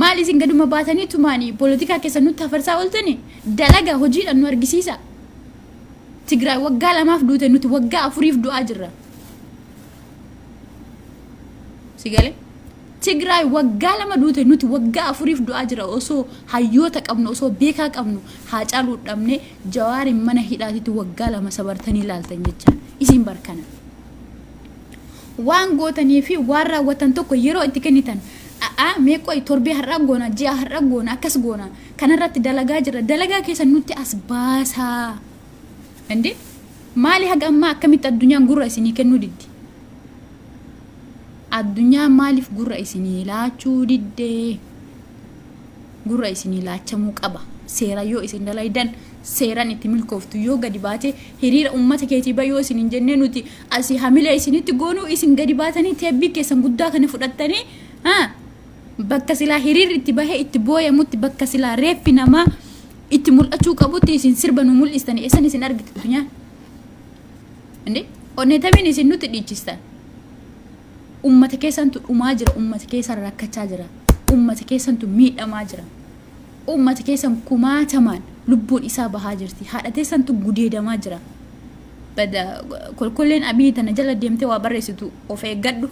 maal isin gaduma baatanii tumaanii politika keessa nutti afarsaa ooltani dalaga hojiidhaan nu argisiisa Tigraay waggaa 2 duute nuti waggaa 4 du'aa jirra sigale Tigraay waggaa 2 duute nuti waggaa 4 du'aa jira osoo hayyoota qabnu osoo beekaa qabnu haa caaluu dhabne Jawaarin mana hidhaatitti waggaa 2 sabartanii ilaaltan jecha isin barkana waan gootanii fi waan raawwatan tokko yeroo itti kennitan meeqoy torbee har'a goona ji'a har'a goona akkas goona kanarratti dalagaa jira dalagaa keessa nutti as baasaa ande maali haga amma akkamitti addunyaan gurra isinii kennuu diddi addunyaa maaliif gurra isinii laachuu diddee gurra isinii laachamuu qaba seera yoo isin dalaydan seeran itti milkooftu yoo gadi baate hiriira ummata keetii bayoo isin hin jennee nuti asii hamilee isinitti goonuu isin gadi baatanii teebbii keessan guddaa kana fudhattanii bakka silaa hiriirri itti bahee itti booyamutti bakka silaa reeffi namaa itti mul'achuu qabutti isin sirba nu mul'istanii eessan isin argite addunyaa ande onneetamiin isin nutti dhiichistan ummata keessantu dhumaa jira ummata keessan rakkachaa jira ummata keessantu miidhamaa jira ummata keessan kumaatamaan lubbuun isaa bahaa jirti haadhateessantu gudeedamaa jira bada kolkolleen abii tana jala deemtee waa barreessitu of eeggadhu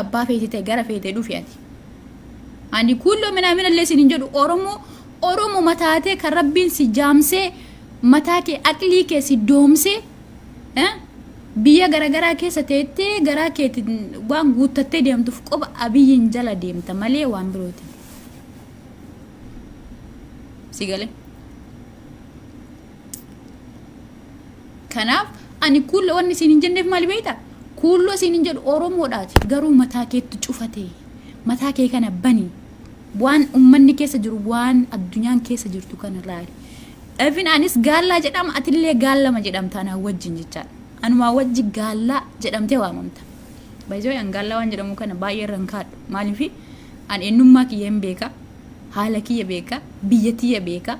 abbaa feetee gara feetee dhufi ati ani kulloo mina illee isin hin jedhu oromoo mataatee kan rabbiin si jaamsee mataa kee aqlii kee si doomsee biyya garagaraa keessa teettee garaa keetiin waan guuttattee deemtuuf qoba abiyyiin jala deemta malee waan birooti sigale kanaaf ani kulloo wanni isin hin jenneef maali beektaa kulloo isin hin jedhu oromoodhaati garuu mataa keetti cufatee mataa kee kana bani waan ummanni keessa jiru waan addunyaan keessa jirtu kana laali efin anis gaallaa jedhama atillee gaallama jedhamta ana wajjin jechaadha anuma wajji gaallaa jedhamtee waamamta baay'ee angalla waan jedhamu kana baay'ee rankaadha maaliif an eenyummaa kiyya hin beeka haala kiyya beeka biyya kiyya beeka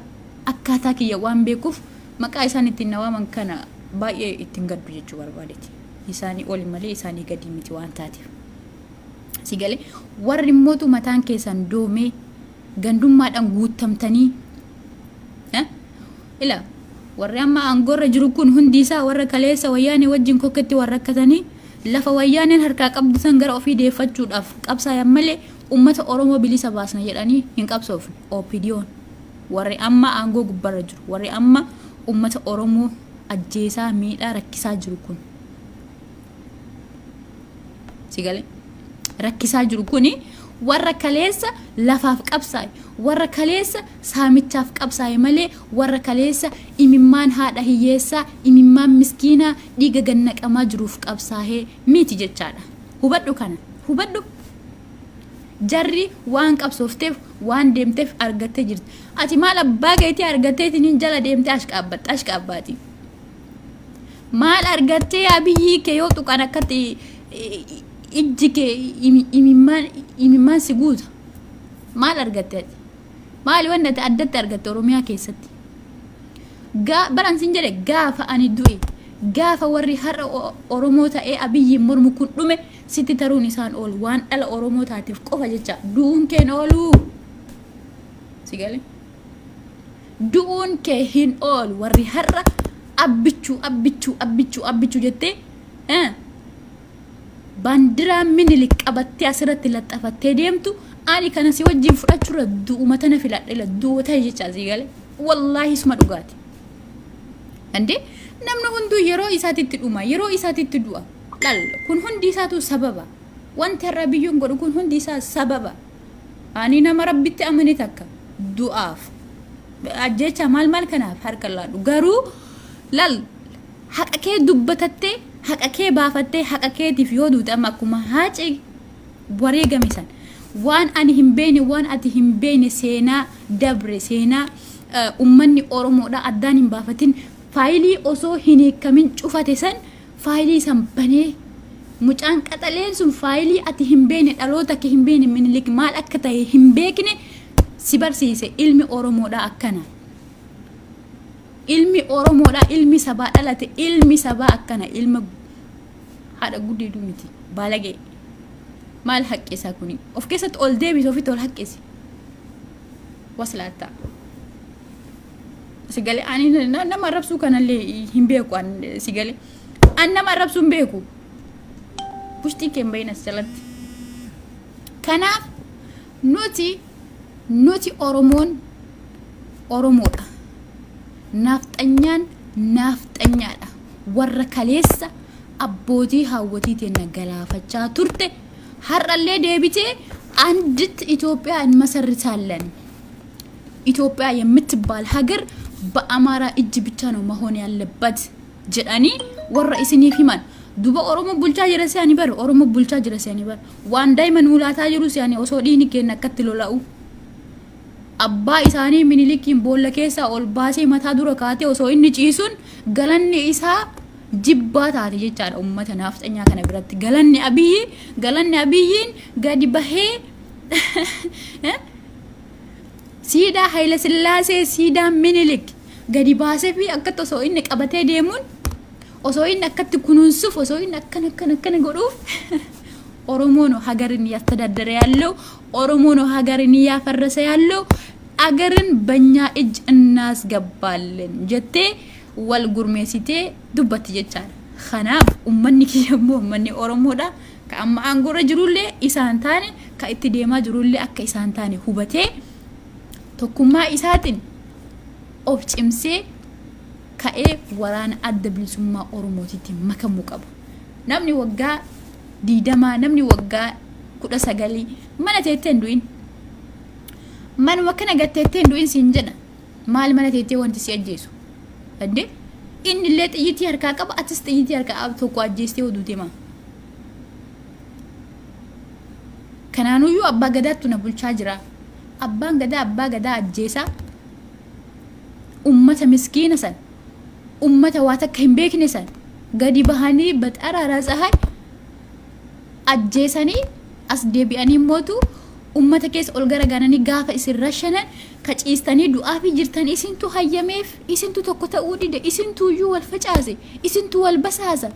akkaataa kiyya waan beekuuf maqaa isaan ittiin nawaaman kana baay'ee ittiin gaddu jechuu barbaadeeti isaanii oli malee isaanii gadi miti waan taateef sigalee warri mootu mataan keessan doomee gandummaadhaan guutamtanii ila warri amma angorra jiru kun hundi isaa warra kaleessa wayyaanee wajjin kokketti warra rakkatanii lafa wayyaaneen harkaa qabdu san gara ofii deeffachuudhaaf qabsaayan malee ummata Oromoo bilisa baasna jedhanii hin qabsoofne OPDO'n warri amma aangoo gubbarra jiru warri amma ummata Oromoo ajjeesaa miidhaa rakkisaa jiru kun sigalee rakkisaa jiru kuni warra kaleessa lafaaf qabsaa'e warra kaleessa saamichaaf qabsaa'e malee warra kaleessa imimmaan haadha hiyyeessaa imimmaan miskiinaa dhiiga gannaqamaa jiruuf qabsaa'ee miti jechaadha hubadhu kana hubadhu jarri waan qabsoofteef waan deemteef argattee jirti ati maal abbaa keetii argatteetiin jala deemtee ashqaabbaati maal argattee abiyyi kee yoo tuqan akkatti ijji kee imimmaan si guuta maal argattee maali wanta addatti argatte Oromiyaa keessatti baran sin jedhe gaafa ani du'e gaafa warri har'a Oromoo ta'ee abiyyi mormu kun dhume sitti taruun isaan oolu waan dhala Oromoo taatiif qofa jecha du'uun kee oolu sigalee du'uun kee hin oolu warri har'a abbichuu jettee bandiraa minilik qabattee asirratti laxafattee deemtu ani kana si wajjin fudhachuudha du'uma tana filadhe du'u ta'e jecha sigalee wallaahi isuma dhugaati ande namni hunduu yeroo isaatitti dhuma yeroo isaatitti du'a lal kun hundi isaatu sababa wanti har'a biyyoon godhu kun hundi isaa sababa ani nama rabbitti amane takka du'aaf ajjecha maal kanaaf harka laadhu garuu lal haqa kee dubbatattee haqa kee baafattee haqa keetiif yoo duute amma akkuma haacee wareegamisan waan ani hin beene waan ati hin beene seenaa dabre seenaa ummanni Oromoodha addaan hin baafatin faayilii osoo hin hiikamin cufate san faayilii san banee mucaan qaxaleen sun faayilii ati hin beene dhaloota kee hin beene minilik maal akka ta'e hin beekne si barsiise ilmi Oromoodha akkana ilmi Oromoodha ilmi sabaa dhalate ilmi sabaa akkana ilma haadha guddeedu miti balagee maal haqqisa kuni of keessatti ol deebis ofitti ol haqqisi waslaata sigalee ani nama arrabsuu kanallee hin beeku sigalee an nama arrabsuu hin beeku bushtii kee bayinas jalatti kanaaf nuti Oromoodha naafxanyaadha warra kaleessa abbootii haawwatiitiin nagalaafachaa turte har'allee deebitee አንዲት ኢትዮጵያ እንመሰርታለን ኢትዮጵያ የምትባል ሀገር በአማራ እጅ ብቻ ነው መሆን ያለበት ጀዳኒ ወራ እስኒ ፊማን ዱባ ኦሮሞ ቡልቻ ጀረሲያኒ በር ኦሮሞ ቡልቻ ጀረሲያኒ በር ዋን ዳይመን ሙላታ ጀሩሲያኒ ኦሶዲኒ ከነ ከትሎላው አባ ኢሳኒ ሚኒሊኪን ቦለኬሳ ኦልባሴ መታ ዱረ ካቴ ኦሶ ኢኒ ጪሱን ገለኒ ኢሳ ጅባታቲ ጀቻዳ ኡመተ ናፍጠኛ ከነ ብረት ገለኒ አብይን ጋዲ በሄ ሲዳ ኃይለ ስላሴ ሲዳ ሚኒሊክ ጋዲ ባሴ ፊ አከቶ ሶ ኢኒ ቀበቴ ደሙን ኦሶ ኢኒ አከት ኩኑንሱፍ ኦሶ ኢኒ አከነ ጎዱፍ ኦሮሞ ነው ሀገርን ያስተዳደረ ያለው ኦሮሞ ነው ሀገርን ያፈረሰ ያለው አገርን በእኛ እጅ እናስገባለን ጀቴ ወልጉርሜሲቴ ዱበት ጀቻል خناب ኡመኒ ከየሞ ኡመኒ ኦሮሞዳ ከአማ አንጎረ ጅሩሌ ኢሳንታኒ ከኢትዴማ ጅሩሌ አከ ኢሳንታኒ ሁበቴ ቶኩማ ኢሳቲን ኦፍ ጭምሴ ከኤ ወራን አደብልሱማ ኦሮሞቲቲ መከሙ ቀቡ ናምኒ ወጋ ዲደማ ናምኒ ወጋ ኩዳ ሰገሊ ማነቴቴ እንዱን ማን ወከነ ገቴቴ እንዱን ሲንጀና ማል ማነቴቴ ወንቲ ሲያጄሱ እንዴ ኢን ለጥ ይቲ ያርካ ቀባ አትስጥ ይቲ ያርካ አብቶ ቋጄስቴ ወዱቴማ ከናኑዩ አባ ገዳቱ ነብልቻ ጅራ አባን ገዳ አባ ገዳ አጄሳ ኡመተ ምስኪነ ሰን ኡመተ ዋተ ከንቤክነ ሰን ገዲ በሃኒ በጠራራ ፀሐይ ajjeesanii as deebi'anii mootu ummata keessa ol garagalanii gaafa isin rashanan ka ciistanii du'aa fi jirtan isintu hayyameef isintu tokko ta'uu dide isintu iyyuu wal facaase isintu wal basaasa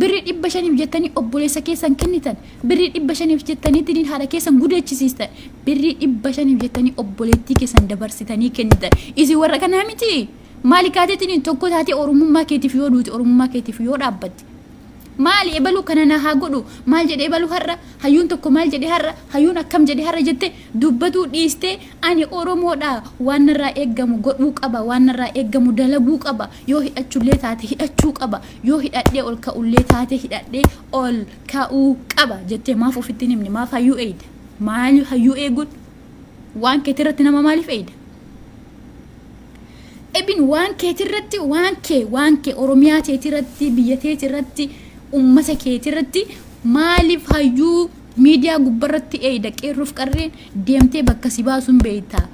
birri 500 jettanii obboleessa keessan kennitan birri 500 jettanii tiniin haadha keessan gudachisiistan birri 500 jettanii obboleettii keessan dabarsitanii kennitan isin warra kanaa miti maali kaateetiniin tokko taate oromummaa keetiif yoo duuti oromummaa keetiif yoo dhaabbatti maali ebalu kana na haa godhu maal jedhe ebalu har'a hayyuun tokko maal jedhe har'a hayyuun akkam jedhe har'a jette dubbatu dhiiste ani oromoodha waan narraa eeggamu godhuu qaba waan narraa eeggamu dalaguu qaba yoo hidhachullee taate hidhachuu qaba yoo hidhadhee ol ka'ullee taate hidhadhee ol ka'uu qaba jettee maaf ofitti himni maaf hayyuu eeyda maali hayyuu eeguun waan keetirratti nama maaliif eeyda ebin waan keetirratti waan kee oromiyaa teetirratti biyya teetirratti ummata keetirratti maaliif hayyuu miidiyaa gubbarratti eeyda qeerroof qarreen deemtee bakka si baasuun beektaa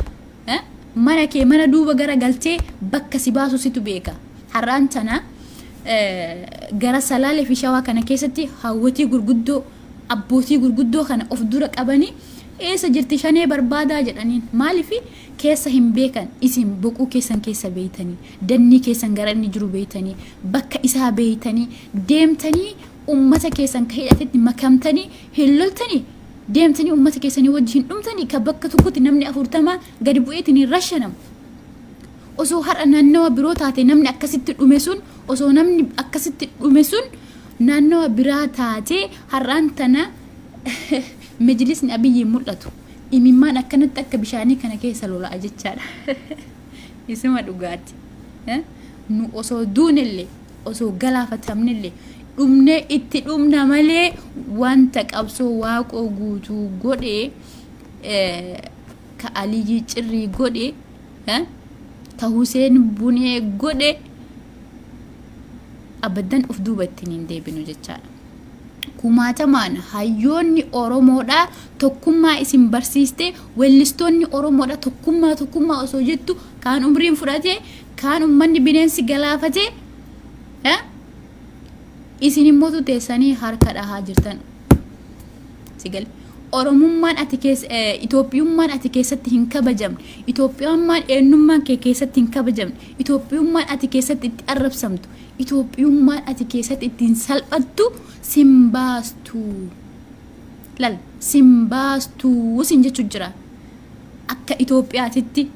mana kee mana duuba gara galtee bakka si baasu situ beeka har'aan tana gara Salaalee fi Shawaa kana keessatti hawwatii gurguddoo abbootii gurguddoo kana of dura qabanii eessa jirti shanee barbaadaa jedhaniin maaliif keessa hin beekan isin boquu keessan keessa beeytanii danni keessan gara inni jiru beeytanii bakka isaa beeytanii deemtanii ummata keessan ka hidhatetti makamtanii hin loltanii deemtanii ummata keessanii wajjin dhumtanii ka bakka tokkotti namni 40 gadi bu'eetiin rashanamu osoo har'a naannawa biroo taate namni akkasitti dhume sun osoo namni akkasitti dhume sun naannawa biraa taate har'aan tana majlisni abiyyi mul'atu imimmaan akkanatti akka bishaanii kana keessa lolaa jechaadha isuma dhugaati nu osoo duunellee osoo galaafatamnellee dhumne itti dhumna malee wanta qabsoo waaqoo guutuu godhee ka Aliyyi Cirrii godhe ka Huseen Bunee godhe abadan of duubatti hin deebinu jechaadha kumaatamaan hayyoonni oromoodha tokkummaa isin barsiiste wellistoonni oromoodha tokkummaa osoo jettu kaan umriin fudhate kaan ummanni bineensi galaafate isin immoo teessanii harka dhahaa jirtan sigal oromummaan ati keessa Itoophiyummaan ati keessatti hin kabajamne Itoophiyummaan eenyummaan kee keessatti hin kabajamne Itoophiyummaan ati keessatti itti arrabsamtu Itoophiyummaan ati keessatti ittiin salphattu simbaastu lal simbaastu sin jechu jira akka Itoophiyaatitti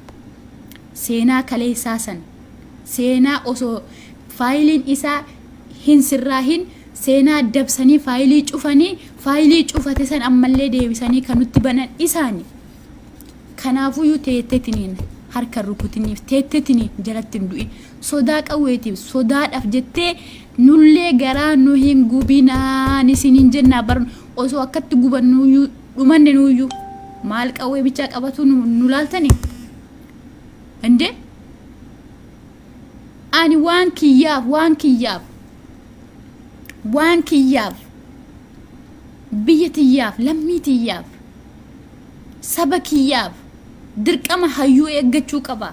seenaa kaleessaa san seenaa osoo faayiliin isaa hin sirraahin seenaa dabsanii faayilii cufate san ammallee deebisanii kan nutti banan isaani kanaafuu yu teettetiniin harka rukutiniif teettetiniin jalatti hin du'in sodaa qawweetiif sodaadhaaf jettee nullee garaa nu hin gubinaan isin hin jennaa bar osoo akkatti gubannuyyuu dhumanne nuyyuu maal qawwee bichaa qabatu nu laaltani inde ani waan kiyyaaf biyya tiyyaaf lammii tiyyaaf saba kiyyaaf dirqama hayyuu eeggachuu qaba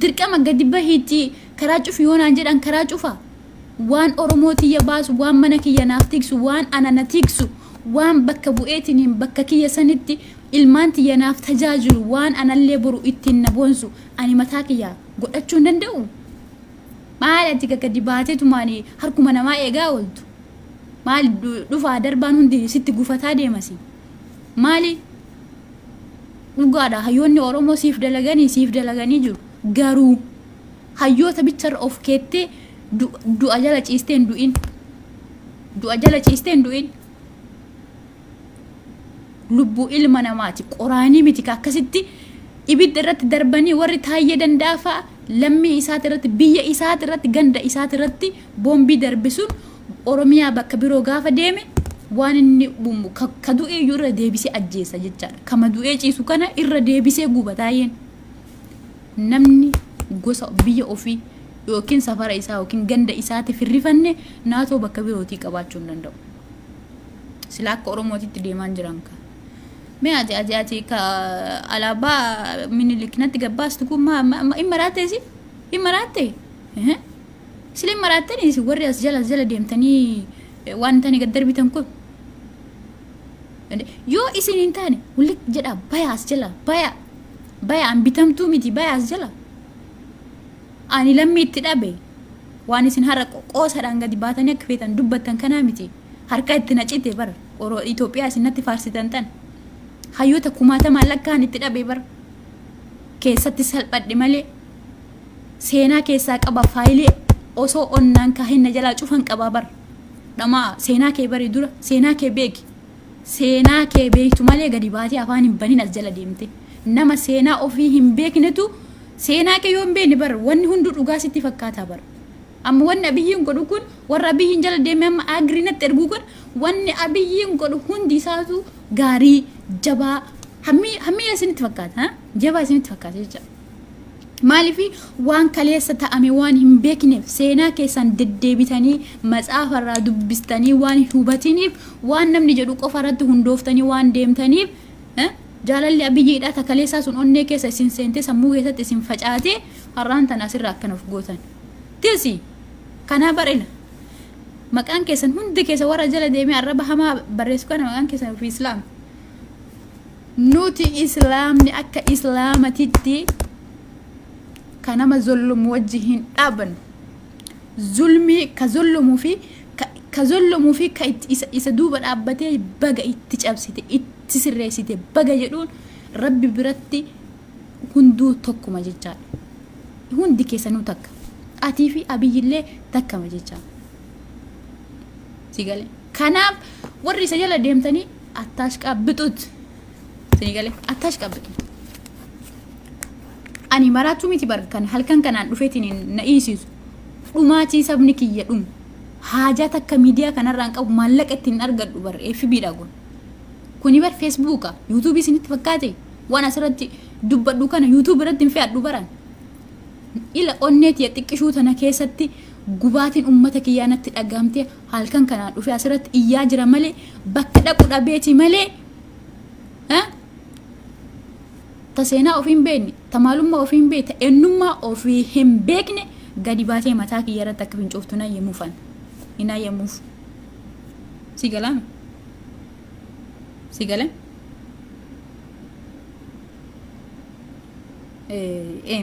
dirqama gadi bahiitii karaa cufi yoonaan jedhan karaa cufa waan oromoo tiyya baasu waan mana kiyya naaf tiksu waan anana tiksu waan bakka bu'eetiniin bakka kiyya sanitti ilmaan tiyya naaf tajaajilu waan anallee boru ittiin na boonsu ani mataa kiyya godhachuu hin danda'u maali ati gadi baateetumaanii harkuma namaa eegaa ooltu maali dhufaa darbaan hundi sitti gufataa deemasi maali dhugaadha hayyoonni oromoo siif dalaganii jiru garuu hayyoota bicharra of keettee du'a jala ciisteen du'in lubbuu ilma namaati qoraanii miti akkasitti ibidda irratti darbanii warri taayyee danda'afa lammii isaati irratti biyya isaati irratti ganda isaati irratti boombii darbisuun oromiyaa bakka biroo gaafa deeme waan inni ka du'ee irra deebisee ajjeessa jechaadha kama du'ee ciisu kana irra deebisee gubataayeen namni gosa biyya ofii yookiin safara isaa yookiin ganda isaati firrifanne naatoo bakka birootii qabaachuu hin danda'u sila akka oromootitti deemaan jiran ka mee ati ka alaabaa miniliknatti gabbaastu kun immaraatte sila immaraattanii warri as jala deemtanii waan tani gad darbitan kun Yo isin hin taane ulik jedha bayaas jala baya an bitamtuu miti bayaas jala ani lammi itti dhabe waan isin har'a qoosaadhaan gadi baatanii akka feetan dubbattan kanaa miti harka itti nacite bar oroo Itoophiyaa isinatti faarsitan tan hayyoota kumaatama lakkaan itti dhabe bar keessatti salphadhe malee seenaa keessaa qaba faayilee osoo onnaan kaahinna jalaa cufan qaba bar dhama seenaa kee bari dura seenaa kee beeki seenaa kee beektu malee gadi baatee afaan hin banin as jala deemte nama seenaa ofii hin beeknetu seenaa kee yoo hin beekne bar wanni hundu dhugaa sitti fakkaata bar amma wanni abiyyiin godhu kun warra abiyyiin jala deeme amma agriinatti erguu kun wanni abiyyiin godhu hundi isaatu gaarii jabaa hammii isinitti fakkaata jabaa isinitti fakkaata jecha maaliif waan kaleessa ta'ame waan hin beekneef seenaa keessan deddeebitanii matsaafarraa dubbistanii waan hubatiniif waan namni jedhu qofa irratti hundooftanii waan deemtaniif jaalalli abiyyiidha takaleessaa sun onnee keessa isin seentee sammuu keessatti isin facaatee har'aan tan asirraa akkan of gootan tisi kanaa barela maqaan keessan hundi keessa warra jala deemee arraba hamaa barreessu kana maqaan keessan fi islaam nuti islaamni akka islaamatitti kanama zullumu wajjihin dhaaban zulmi ka zullumuu fi ka isa duuba dhaabbatee baga itti cabsite itti sirreessite baga jedhuun rabbi biratti hunduu tokkuma jechaadha hundi keessanuu takka atii fi abiyyillee takkama jechaadha sigale kanaaf warri isa jala deemtanii attaash qabbixut sigale attaash qabbixut ani maraatu miti bar kan halkan kanaan dhufeetiin na iisisu dhumaatii sabni kiyya dhum haajaa takka miidiyaa kanarraan qabu maallaqa ittiin argadhu bar FB dhagun kuni bar Facebook YouTube isinitti fakkaate waan asirratti dubbadhu kana YouTube irratti hin fe'adhu baran ila onneeti ya xiqqishuu tana keessatti gubaatiin ummata kiyyaanatti dhagaamte halkan kanaan dhufe asirratti iyyaa jira malee bakka dhaqu dhabeeti malee taseenaa ofii hin beekne tamaalummaa ofii hin beekne eenyummaa ofii hin beekne gadi baatee mataa kiyya irratti akka fincooftu na yemuufan ina yemuuf sigalaan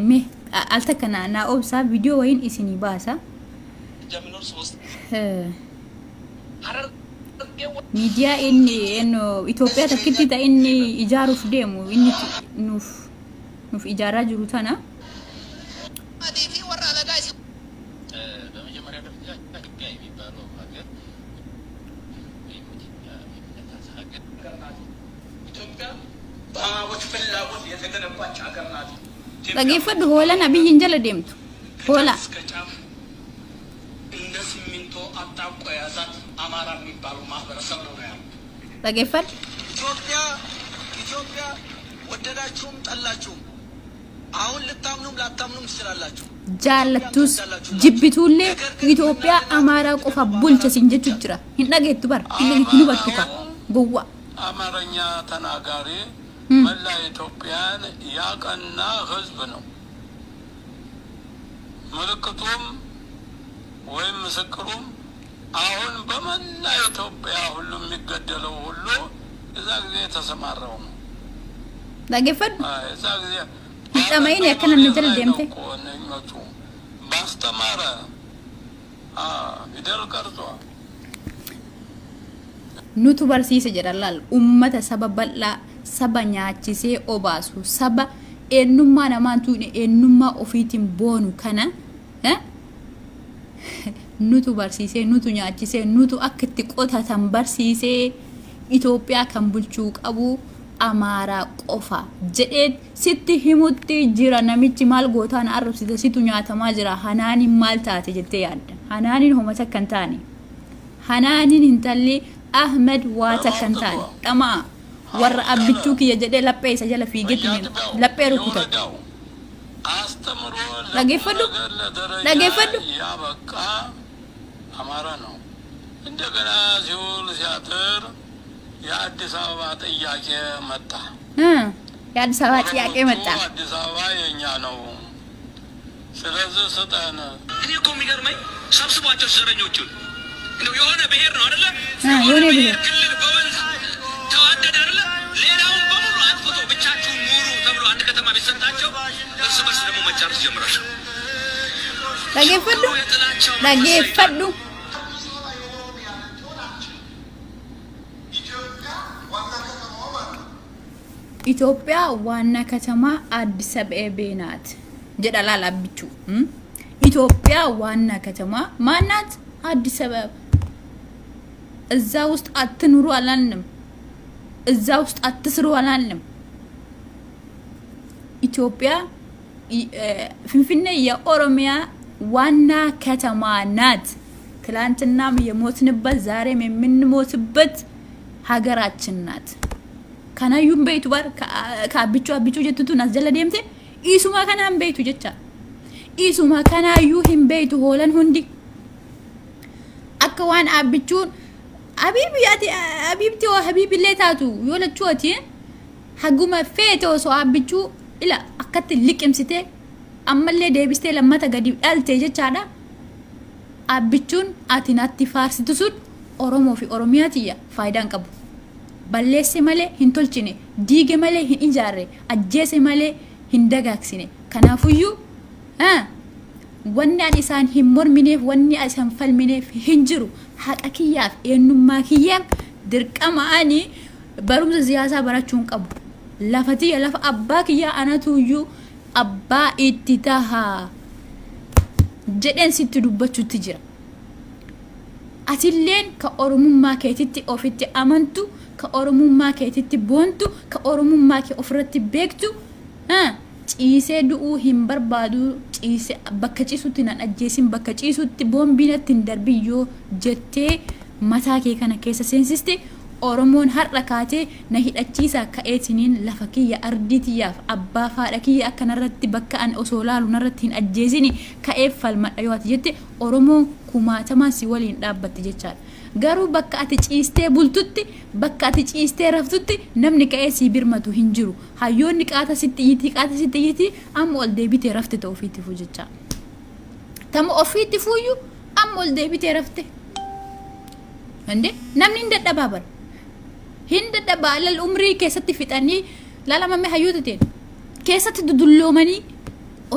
me alta kana na obsa video wayin isini baasa media inni eno Ethiopia takkitti ta inni ijaaruuf deemu inni nuuf ijaaraa jiru tana dhageeffadhu hoola nabiyyiin jala deemtu hoola dhageeffadhu ኢትዮጵያ ወደዳችሁም ጠላችሁም አሁን ልታምኑም ላታምኑም ትችላላችሁ jaalattus jibbituullee Itoophiyaa Amaaraa qofa bulcha sin jechu jira hin dhageettu bar hin hubattu ka gowwa አማርኛ ተናጋሪ መላ ኢትዮጵያን ያቀና ህዝብ ነው ምልክቱም ወይም ምስክሩም አሁን በመላ ኢትዮጵያ ሁሉ የሚገደለው ሁሉ እዛ ጊዜ ተሰማራው ነው dhageeffadhu እዛ ጊዜ Itamayin yakana najala deemte ቆነኞቹ ባስተማረ ፊደል ቀርጾ nutu barsiise jedha laal ummata saba bal'aa saba nyaachisee obaasu saba eenyummaa namaan tuune eenyummaa ofiitiin boonu kana nutu barsiisee nutu nyaachisee nutu akka itti qotatan barsiisee Itoophiyaa kan bulchuu qabu Amaaraa qofa jedhee sitti himutti jira namichi maal gootaan arrabsite situ nyaatamaa jira Hanaaniin maal taate jettee yaadda Hanaaniin homata kan taane Hanaaniin hintalli Ahmed waata kan taane dhama warra abbichuu kiyya jedhee laphee isa jala fiigetti laphee rukuta dhageeffadhu ያ በቃ አማራ ነው እንደገና ሲውል ሲያድር የአዲስ አበባ ጥያቄ መጣ የአዲስ አበባ ጥያቄ መጣ አዲስ አበባ የኛ ነው ስለዚህ ስጠን እኔ እኮ የሚገርመኝ ሰብስቧቸው ዘረኞቹን የሆነ ብሔር ነው አይደለ የሆነ ብሔር ክልል በወንዝ ተዋደ መጨረስ ጀምራሽ dhaggeeffadhu ኢትዮጵያ ዋና ከተማ አዲስ አበባ ናት ጀዳላል አብቹ ኢትዮጵያ ዋና ከተማ ማናት አዲስ አበባ እዛ ውስጥ አትኑሩ አላልንም እዛ ውስጥ አትስሩ አላልንም ኢትዮጵያ ፍንፍኔ የኦሮሚያ ዋና ከተማ ናት ትላንትናም የሞትንበት ዛሬም የምንሞትበት ሀገራችን ናት ከናዩም ቤቱ ባር ከአብቹ ጀትቱ ናዘለ ደምቴ ኢሱማ ከናም ቤቱ ጀቻ ኢሱማ ከናዩ ሂም ቤቱ ሆለን ሁንዲ አከዋን አብቹን አቢብቲ ወሀቢብ ሌታቱ yolechuoti haguma feeto so abichu ila akkatti liqimsite ammalle deebiste lammata gadi dhalte jechaadha abichuun atinatti faarsitu sun oromoo fi oromiyaatiya faayidaan qabu balleesse malee hin tolchine diige malee hin ijaarre ajjeese malee hin dagaagsine kanaafuyyuu wanni an isaan hin mormineef wanni isaan falmineef hin jiru haqa kiyyaaf eenyummaa kiyyaaf dirqamaani barumsa siyaasaa barachuun qabu lafati lafa abbaa kiyyaa anatuyyuu abbaa itti taha jedhen sitti dubbachuutti jira atilleen ka oromummaa keetitti ofitti amantu ka oromummaa keetitti boontu ka oromummaa kee ofirratti beektu ciisee du'uu hin barbaadu ciise bakka ciisutti nan ajjeesin bakka ciisutti boombiinatti hin darbiyyoo jettee mataa kee kana keessa seensiste oromoon har'a kaatee na hidhachiisa ka'eetiniin lafa kiyya arditiyyaaf abbaa faadha kiyya akkanarratti bakka an osoo laalu narratti hin ajjeesini ka'eef falmadha yoo ati jette oromoon kumaatamaan si waliin dhaabbatti jechaadha garuu bakka ati ciistee bultutti bakka ati ciistee raftutti namni ka'ee si birmatu hin jiru hayyoonni qaata sitti iyyiti amma ol deebitee rafte ta'u ofiitti fuu jecha tama ofiitti fuuyyu amma ol deebitee rafte ande namni hin dadhabaa bara hin dadhabaa lal umrii keessatti fixanii lalamame hayyoota ta'e keessatti dudulloomanii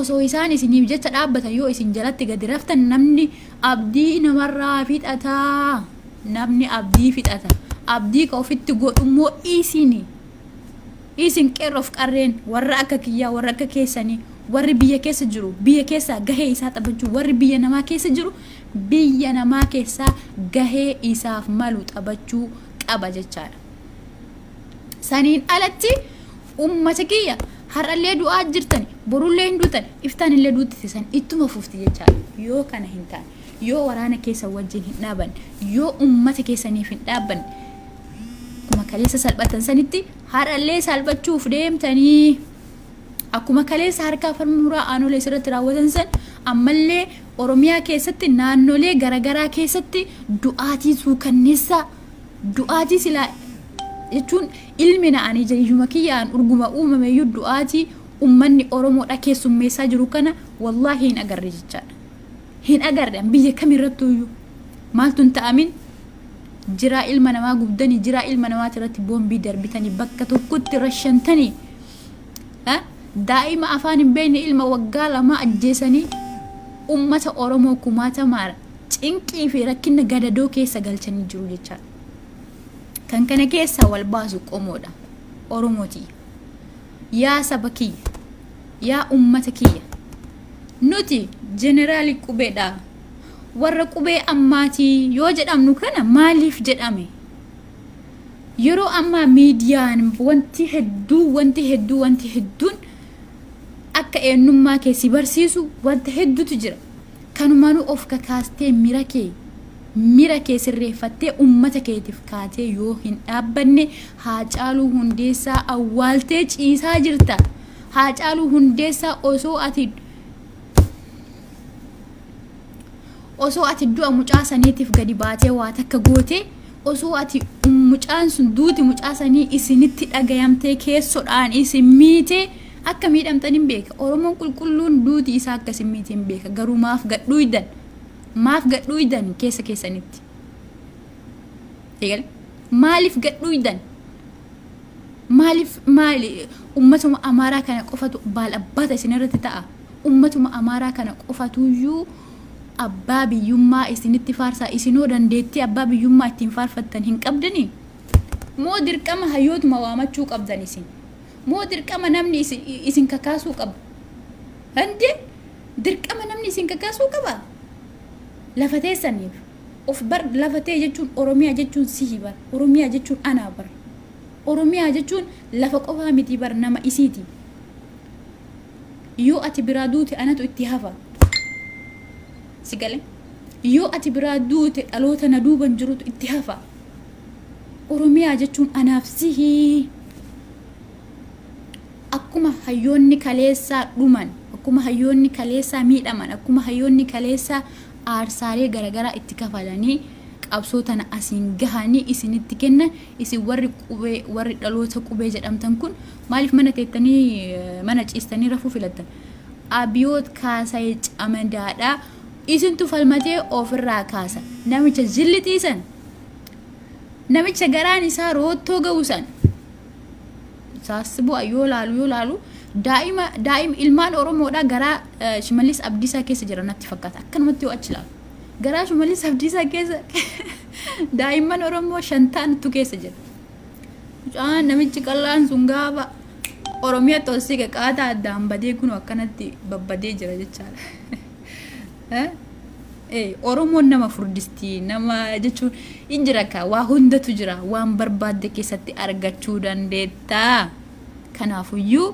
osoo isaan isiniif jecha dhaabbatan yoo isin jalatti gadi raftan namni abdii namarraa fixataa namni abdii fixata abdii ka ofitti godhummoo isin qeerroof qarreen warra akka kiyyaa warra akka keessanii warri biyya keessa jiru biyya keessa gahee isaa taphachuu warri biyya namaa keessa jiru biyya namaa keessa gahee isaaf malu taphachuu qaba jechaadha saniin alatti ummata kiyya har'allee du'aa jirtan borullee hin duutan iftaanillee duutisan ittuma fufti jechaadha yoo kana hin taane yoo waraana keessa wajjin hin dhaaban yoo ummata keessaniif hin dhaaban akkuma kaleessa salphatan sanitti har'allee salphachuuf deemtanii akkuma kaleessa harkaa farmuraa aanolee sirratti raawwatan san ammallee oromiyaa keessatti naannolee garagaraa keessatti du'aatii suukanneessaa du'aatii silaa jechuun ilmi na'anii jariyyuma kiyyaan urguma uumameyyuu du'aatii ummanni oromoodha keessummeessaa jiru kana wallaahi hin agarre jechaadha hin agarre biyya kamirrattuyyuu maaltu hin ta'amin jiraa ilma namaa gubdanii jiraa ilma namaa irratti boombii darbitanii bakka tokkotti rashantanii daa'ima afaan hin beekne ilma waggaa lama ajjeesanii ummata oromoo kumaatamaara cinqii fi rakkina gadadoo keessa galchanii jiru jechaadha kan kana keessa wal baasu qomoodha oromooti yaa saba kiyya yaa ummata kiyya nuti jeneraali qubeedha warra qubee ammaatii yoo jedhamnu kana maaliif jedhame yeroo ammaa miidiyaan wanti hedduun akka eenyummaa kee si barsiisu wanta hedduutu jira kanumaanuu of kakaastee mira kee sirreeffattee ummata keetiif kaatee yoo hin dhaabbanne Haacaaluu Hundeessaa awwaaltee ciisaa jirta Haacaaluu Hundeessaa osoo ati du'a mucaa saniitiif gadi baatee waa takka gootee osoo ati mucaan sun duuti mucaa sanii isinitti dhagayamtee keessodhaan isin miitee akka miidhamtaniin beeka oromoon qulqulluun duuti isaa akkasin miitiin beeka garuu maaf gadhuuydan keessa keessanitti maaliif gadhuuydan maali ummatuma amaaraa kana qofatu baal abbata isin irratti ta'a ummatuma amaaraa kana qofatuyyuu abbaa biyyummaa isinitti faarsaa isinoo dandeettii abbaa biyyummaa ittiin faarfattan hin qabdanii moo dirqama hayyootuma waamachuu qabdan isin moo dirqama namni isin kakaasuu qaba hande dirqama namni isin kakaasuu qaba lafatee saniif of bar lafatee jechuun oromiyaa jechuun sihi bar oromiyaa jechuun anaa bar oromiyaa jechuun lafa qofaa miti bar nama isiiti yoo ati biraa duute anatu itti hafa sigale yoo ati biraa duute dhaloota na duuban jirutu itti hafa oromiyaa jechuun anaaf sihi akkuma hayyoonni kaleessaa dhuman akkuma hayyoonni kaleessaa miidhaman akkuma hayyoonni kaleessaa aarsaalee garagaraa itti kafalanii qabsootana asiin gahanii isinitti kennan isin warri dhaloota qubee jedhamtan kun maaliif mana teettanii mana ciistanii rafuu filattan abiyoot kaasa'ee camadaadhaa isintu falmatee ofirraa kaasa namicha jillitiisan namicha garaan isaa roottoo ga'uusan saasibu yoo laalu daa'im ilmaan oromoodha garaa Shimallis Abdiisaa keessa jira natti fakkaata akkanumatti yoo achi laalu garaa Shimallis Abdiisaa keessa daa'imman oromoo 5 keessa jira namichi qallaan sun gaafa oromiyaa toosii qaqaataa addaan badee kun akkanatti babbadee jira jechaadha oromoon nama furdistii nama jechuun injira ka waa hundatu jira waan barbaadde keessatti argachuu dandeetta kanaafuyyuu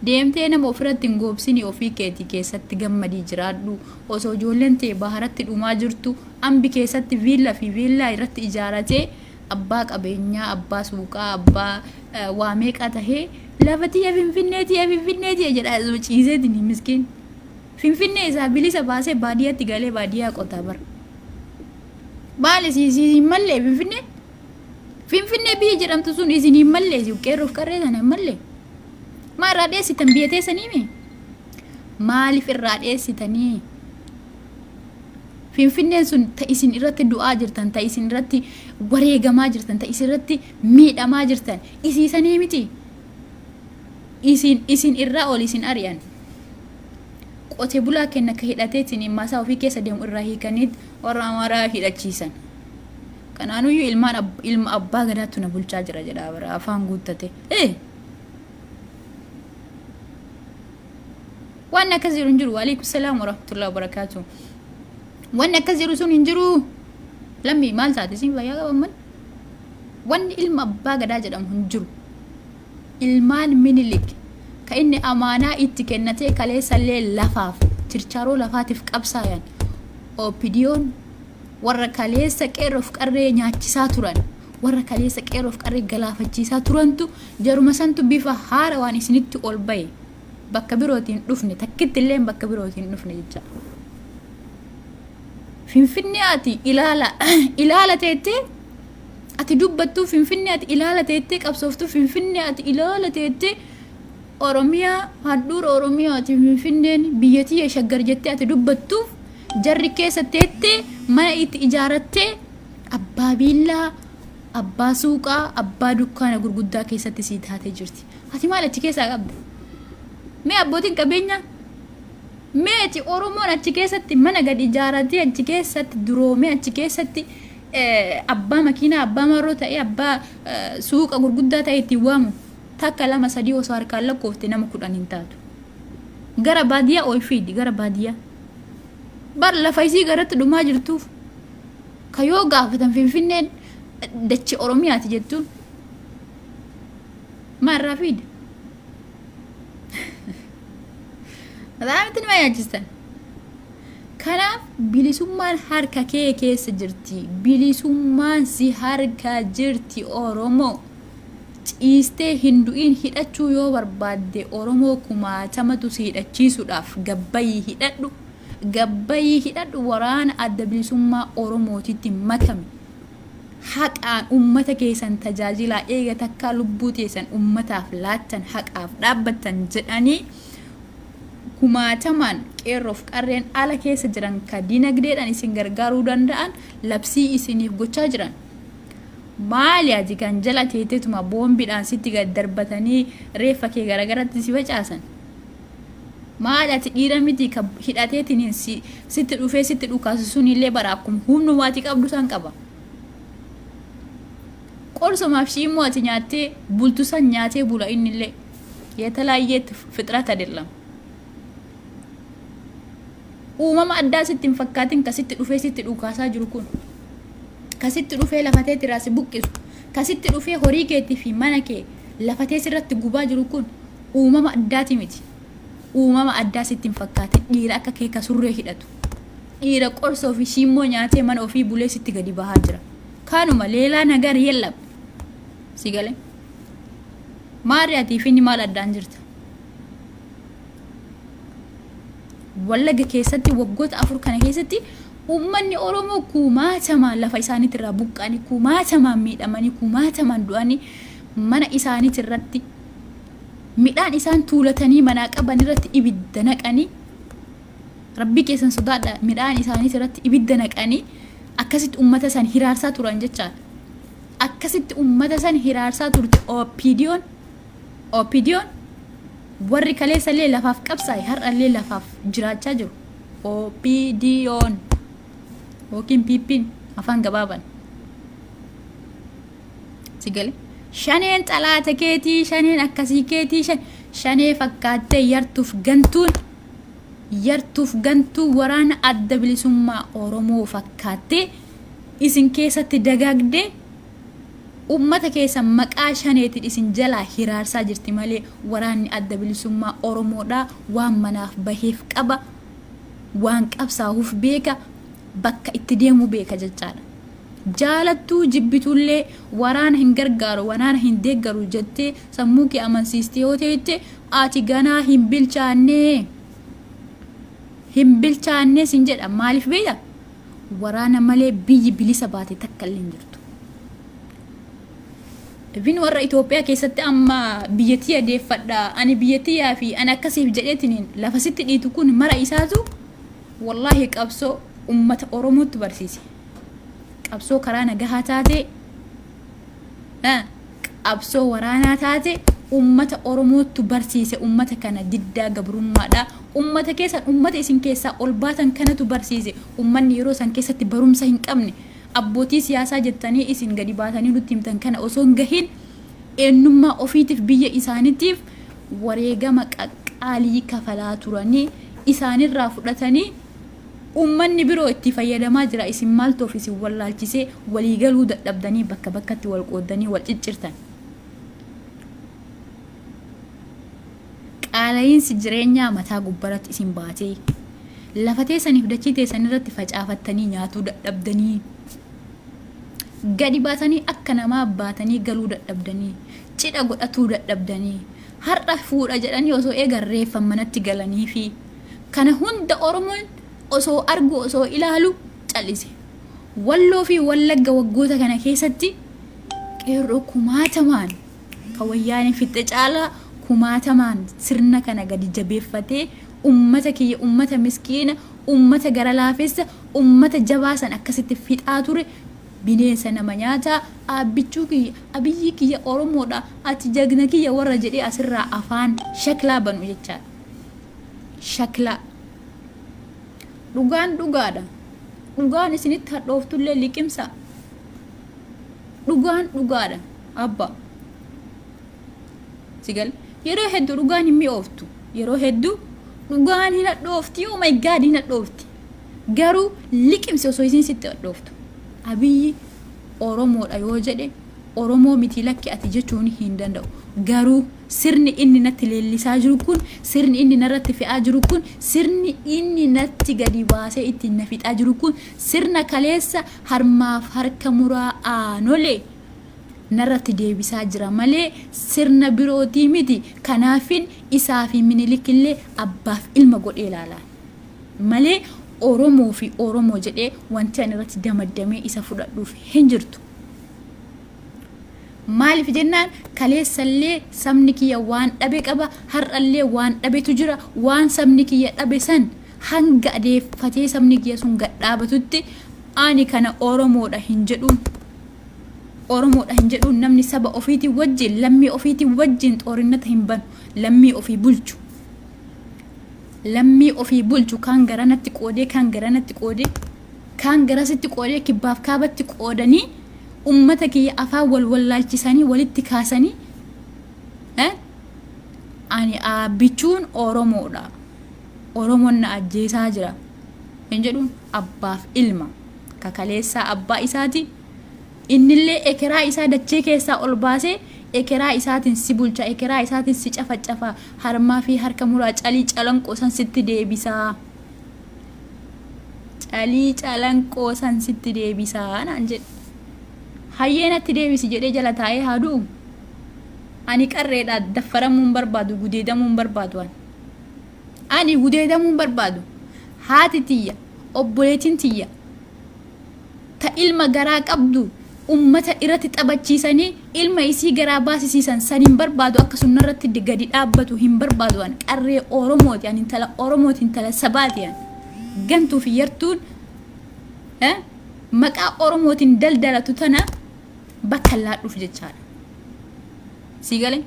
deemtee nama ofirratti hin goobsini ofii keetii keessatti gammadii jiraadhu osoo ijoolleen ta'e baharatti dhumaa jirtu ambi keessatti viillaa irratti ijaaratee abbaa qabeenyaa abbaa suuqaa abbaa waa meeqa tahee lafati finfinneetii jedha ciiseetiin miskiin finfinnee isaa bilisa baasee baadiyyaatti galee baadiyyaa qotaa bar baale siin mallee finfinnee biyya jedhamtu sun isin hin mallee qeerroof qarree sana hin mallee maa irraa dheessitan biyya teessanii mee maaliif irraa dheessitanii finfinneen sun ta isin irratti du'aa jirtan ta isin irratti wareegamaa jirtan ta isin irratti miidhamaa jirtan isiisanii miti isin irraa ol isin ari'an qotee bulaa kenna ka hidhateetiin maasaa ofii keessa deemu irraa hiikaniit warra amaaraa hidhachiisan kanaanuyyuu ilma abbaa gadaattu na bulchaa jira jedhaa bara afaan guuttate waan akkas jiru hin jiru waalaikum salaam warahmatullahi wabarakaatuh waan akkas jiru sun hin jiru lammi maal taate siin fayyaa qabaman wanni ilma abbaa gadaa jedhamu hin jiru ilmaan minilik ka inni amaanaa itti kennatee kaleessallee lafaaf tirchaaroo lafaatiif qabsaayan opidiyoon warra kaleessa qeerroof qarree nyaachisaa turan warra kaleessa qeerroof qarree galaafachiisaa turantu jaruma santu bifa haara waan isinitti ol baye bakka birootiin dhufne takkitti illee bakka birootiin dhufne jecha finfinnee ati ilaala teettee ati dubbattuu finfinnee ati ilaala teettee qabsooftuu finfinnee ati ilaala teettee oromiyaa handhuura oromiyaa ati finfinneen biyyattii shaggar jettee ati dubbattuuf jarri keessa teettee mana itti ijaarattee abbaa biillaa abbaa suuqaa abbaa dukkaana gurguddaa keessatti sii taatee jirti ati maal achi keessaa qabda mee abbootiin qabeenya meeti oromoon achi keessatti mana gad ijaaratee achi keessatti duroomee achi keessatti abbaa makiinaa abbaa marroo ta'ee abbaa suuqa gurguddaa ta'e ittiin waamu takka 2-3 osoo harkaan lakkoofte nama 10 hin taatu gara baadiyyaa ol fiidi gara baadiyyaa bar lafa isii garatti dhumaa jirtuuf ka yoo gaafatan finfinneen dachi oromiyaati jettuun maarraa fiida Madaamitti nima yaachistan kanaaf bilisummaan harka kee keessa jirti bilisummaan si harka jirti oromoo ciistee hindu'iin hidhachuu yoo barbaadde oromoo kumaatamatu si hidhachiisuudhaaf gabbayii hidhadhu waraana adda bilisummaa oromootitti makame haqaan ummata keessan tajaajilaa eega takkaa lubbuu teessan ummataaf laattan haqaaf dhaabbattan jedhanii kumaataman qeerroof qarreen ala keessa jiran ka dinagdeedhaan isin gargaaruu danda'an labsii isiniif gochaa jiran maali ati kan jala teetetuma boombiidhaan sitti gad darbatanii reeffa kee garagaratti si facaasan maadhaati dhiira miti ka hidhateetiin sitti dhufee sitti dhukaase sunillee bara akkuma humnumaati qabdu san qaba. Qorsomaaf shiimmoo ati nyaattee bultu san nyaatee bula innillee የተለያየ ፍጥረት አይደለም። uumama addaa sitti hin fakkaatin kasitti dhufee sitti dhukaasaa jiru kun kasitti dhufee lafatee tiraasi buqqisu kasitti dhufee horii keetii fi mana kee lafatee sirratti gubaa jiru kun uumama addaati miti. uumama addaa sitti hin fakkaatin dhiira akka kee ka surree hidhatu dhiira qorsoo fi shiimmoo nyaatee mana ofii bulee sitti gadi bahaa jira. Kanuma leelaa nagar yellab sigale maariyatii fi ni maal addaan jirta. Wallaga keessatti waggoota 4 kana keessatti ummanni Oromoo kumaatamaan lafa isaaniitirraa buqqaanii kumaatamaan miidhamanii kumaatamaan du'anii mana isaaniitirratti midhaan isaan tuulatanii manaa qaban irratti ibidda naqanii rabbi keessan sodaadha midhaan isaaniitirratti ibidda naqanii akkasitti ummata san hiraarsaa turan jechaadha. Akkasitti ummata san hiraarsaa turte OPDO'n warri kaleessallee lafaaf qabsaa'e har'allee lafaaf jiraachaa jiru. OPDO'n yookiin piippiin afaan gabaaban sigale shaneen xalaata keetii shaneen akkasii keetii shanee fakkaattee yartuuf gantuu waraana adda bilisummaa Oromoo fakkaattee isin keessatti dagaagdee ummata keessa maqaa shaneetiin isin jalaa hiraarsaa jirti malee waraanni adda bilisummaa Oromoodhaa waan manaaf baheef qaba waan qabsaa'uuf beeka bakka itti deemu beeka jechaadha. Jaalattuu jibbitullee waraana hin gargaaru waraana hin deeggaru jettee sammuu kee amansiistee yoo ta'e ati ganaa hin bilchaannee sin jedha. Maaliif beekta? waraana malee biyyi bilisa baate takka illee hin jirtu. Bin warra Itoophiyaa keessatti amma biyyattii adeeffadha ani biyyattiyaa fi ani akkasiif jedheetiin lafa sitti dhiitu kun mara isaatu wallahi qabsoo ummata Oromootti barsiise. Qabsoo karaa nagahaa taate qabsoo waraanaa taate ummata Oromootti barsiise. Ummata kana diddaa gabrummaadha. Ummata keessan ummata isin keessaa ol baatan kanatu barsiise. Ummanni yeroo san keessatti barumsa hin qabne abbootii siyaasaa jettanii isin gadi baatanii nutti himtan kana osoo hin gahin eenyummaa ofiitiif biyya isaaniitiif wareegama qaqqaalii kafalaa turanii isaanirraa fudhatanii ummanni biroo itti fayyadamaa jira. Isin maaltu ofiisin wallaalchisee waliigaluu dadhabdanii bakka bakkatti wal qooddanii wal ciccirtan. Qaala'iinsi jireenyaa mataa gubbaratti isin baatee lafa teessaniif dachii teessanirratti facaafattanii nyaatuu dadhabdanii gadi baatanii akka namaa baatanii galuu dadhabdanii cidha godhatuu dadhabdanii har'a fuudha jedhanii osoo eegan reeffan manatti galanii fi kana hunda Oromoon osoo argu osoo ilaalu callise. Walloo fi Wallagga waggoota kana keessatti qeerroo kumaatamaan ka wayyaanii fixe caalaa kumaatamaan sirna kana gadi jabeeffatee ummata kiyya ummata miskiina ummata gara laafessa ummata jabaasan akkasitti fixaa ture. Bineensa nama nyaataa abbichuu kiyya abiyyi kiyya Oromoodha ati jagna kiyya warra jedhee asirraa afaan shaklaa banu jechaadha. Shaklaa dhugaan dhugaadha. Dhugaan isinitti hadhooftullee liqimsa. Dhugaan dhugaadha abba sigal yeroo hedduu dhugaan hin mi'ooftu yeroo hedduu dhugaan hin hadhoofti. Oh my god hin hadhoofti garuu liqimsi osoo isin sitti hadhooftu. Abiyyi Oromoodha yoo jedhe Oromoo miti lakki ati jechuun hin danda'u. Garuu sirni inni natti leellisaa jiru kun sirni inni narratti fe'aa jiru kun sirni inni natti gadi baasee ittiin na fixaa jiru kun sirna kaleessa harmaaf harka muraa aanolee narratti deebisaa jira malee sirna birootii miti. Kanaafin isaa fi Minilikillee abbaaf ilma godhee ilaalaa malee Oromoo fi Oromoo jedhee wanti ani irratti damaddamee isa fudhadhuuf hin jirtu. Maaliif jennaan kaleessallee sabni kiyya waan dhabe qaba har'allee waan dhabetu jira. Waan sabni kiyya dhabe san hanga adeeffatee sabni kiyya sun gadhaabatutti ani kana Oromoodha hin jedhuun. Oromoodha hin jedhuun namni saba ofiitii wajjin lammii ofiitii wajjin xoorinata hin banu lammii ofii bulchu. lammii ofii bulchu kan garanatti qoodee kan garanatti qoodee kan garasitti qoodee kibbaaf kaabatti qoodanii ummata kiyya afaan wallaalchisanii walitti kaasanii ani bichuun Oromoodha. Oromoon na ajjeesaa jira. Hin jedhuun abbaaf ilma kakaleessaa abbaa isaati. Innillee ekeraa isaa dachee keessaa ol baasee ekeraa isaatiin si bulcha, ekeraa isaatiin si cafacafa, harmaa fi harka muraa calii calanqoo san sitti deebisaa. Calii calanqoo san sitti deebisaa naan jedhe. Hayyeenatti deebisi jedhee jala taa'ee haaduu. Ani qarreedha daffaramuun barbaadu, gudeedamuun barbaadu. Ani gudeedamuun barbaadu. Haati tiyya, obboleetiin tiyya ta ilma garaa qabdu ummata irratti taphachiisanii ilma isii garaa baasisiisan san hin barbaadu. Akkasuma irratti gadi dhaabbatu hin barbaadu. An qarree Oromooti, an intala Oromooti, intala sabaati. Gantuu fi yartuun maqaa Oromootiin daldalatu tana bakka laadhuuf jechaadha. Sigalee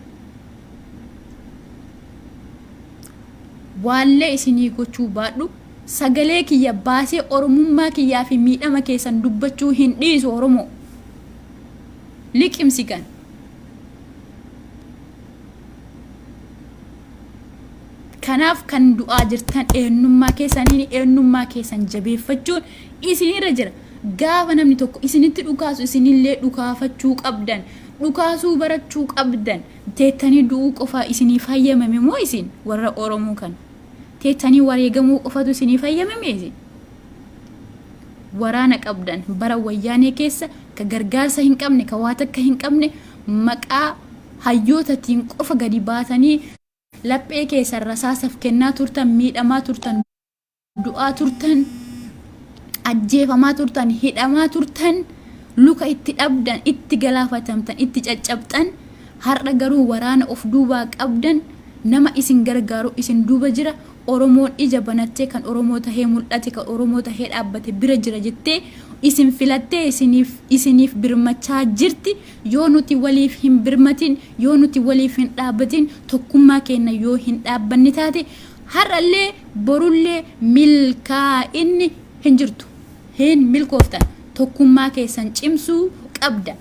wallee isinii gochuu baadhu sagalee kiyya baasee Oromummaa kiyyaa fi miidhama keessan dubbachuu hin dhiisu Oromoo. Liqimsi kan kanaaf kan du'aa jirtan eenyummaa keessan jabeeffachuun isinirra jira. Gaafa namni tokko isinitti dhukaasu isinillee dhukaafachuu qabdan. Dhukaasuu barachuu qabdan. Teettanii du'uu qofa isinii fayyamame moo isin warra Oromoo kan teettanii wareegamuu qofatu isinii fayyamame isin? Waraana qabdan bara wayyaanee keessa ka gargaarsa hin qabne ka waa takka hin qabne maqaa hayyootatiin qofa gadi baatanii laphee keessa rasaasaaf kennaa turtan, miidhamaa turtan, du'aa turtan, ajjeefamaa turtan, hidhamaa turtan, luka itti dhabdan, itti galaafatamtan, itti caccabxan. Har'a garuu waraana of duubaa qabdan, nama isin gargaaru isin duuba jira. Oromoon ija banattee kan Oromoo tahee mul'ate, kan Oromoo tahee dhaabbate bira jira jettee isin filattee isiniif birmachaa jirti. Yoo nuti waliif hin birmatin, yoo nuti waliif hin dhaabbatin, tokkummaa keenya yoo hin dhaabbanne taate har'allee borullee milkaa'inni hin jirtu. Hin milkooftan. Tokkummaa keessan cimsuu qabda.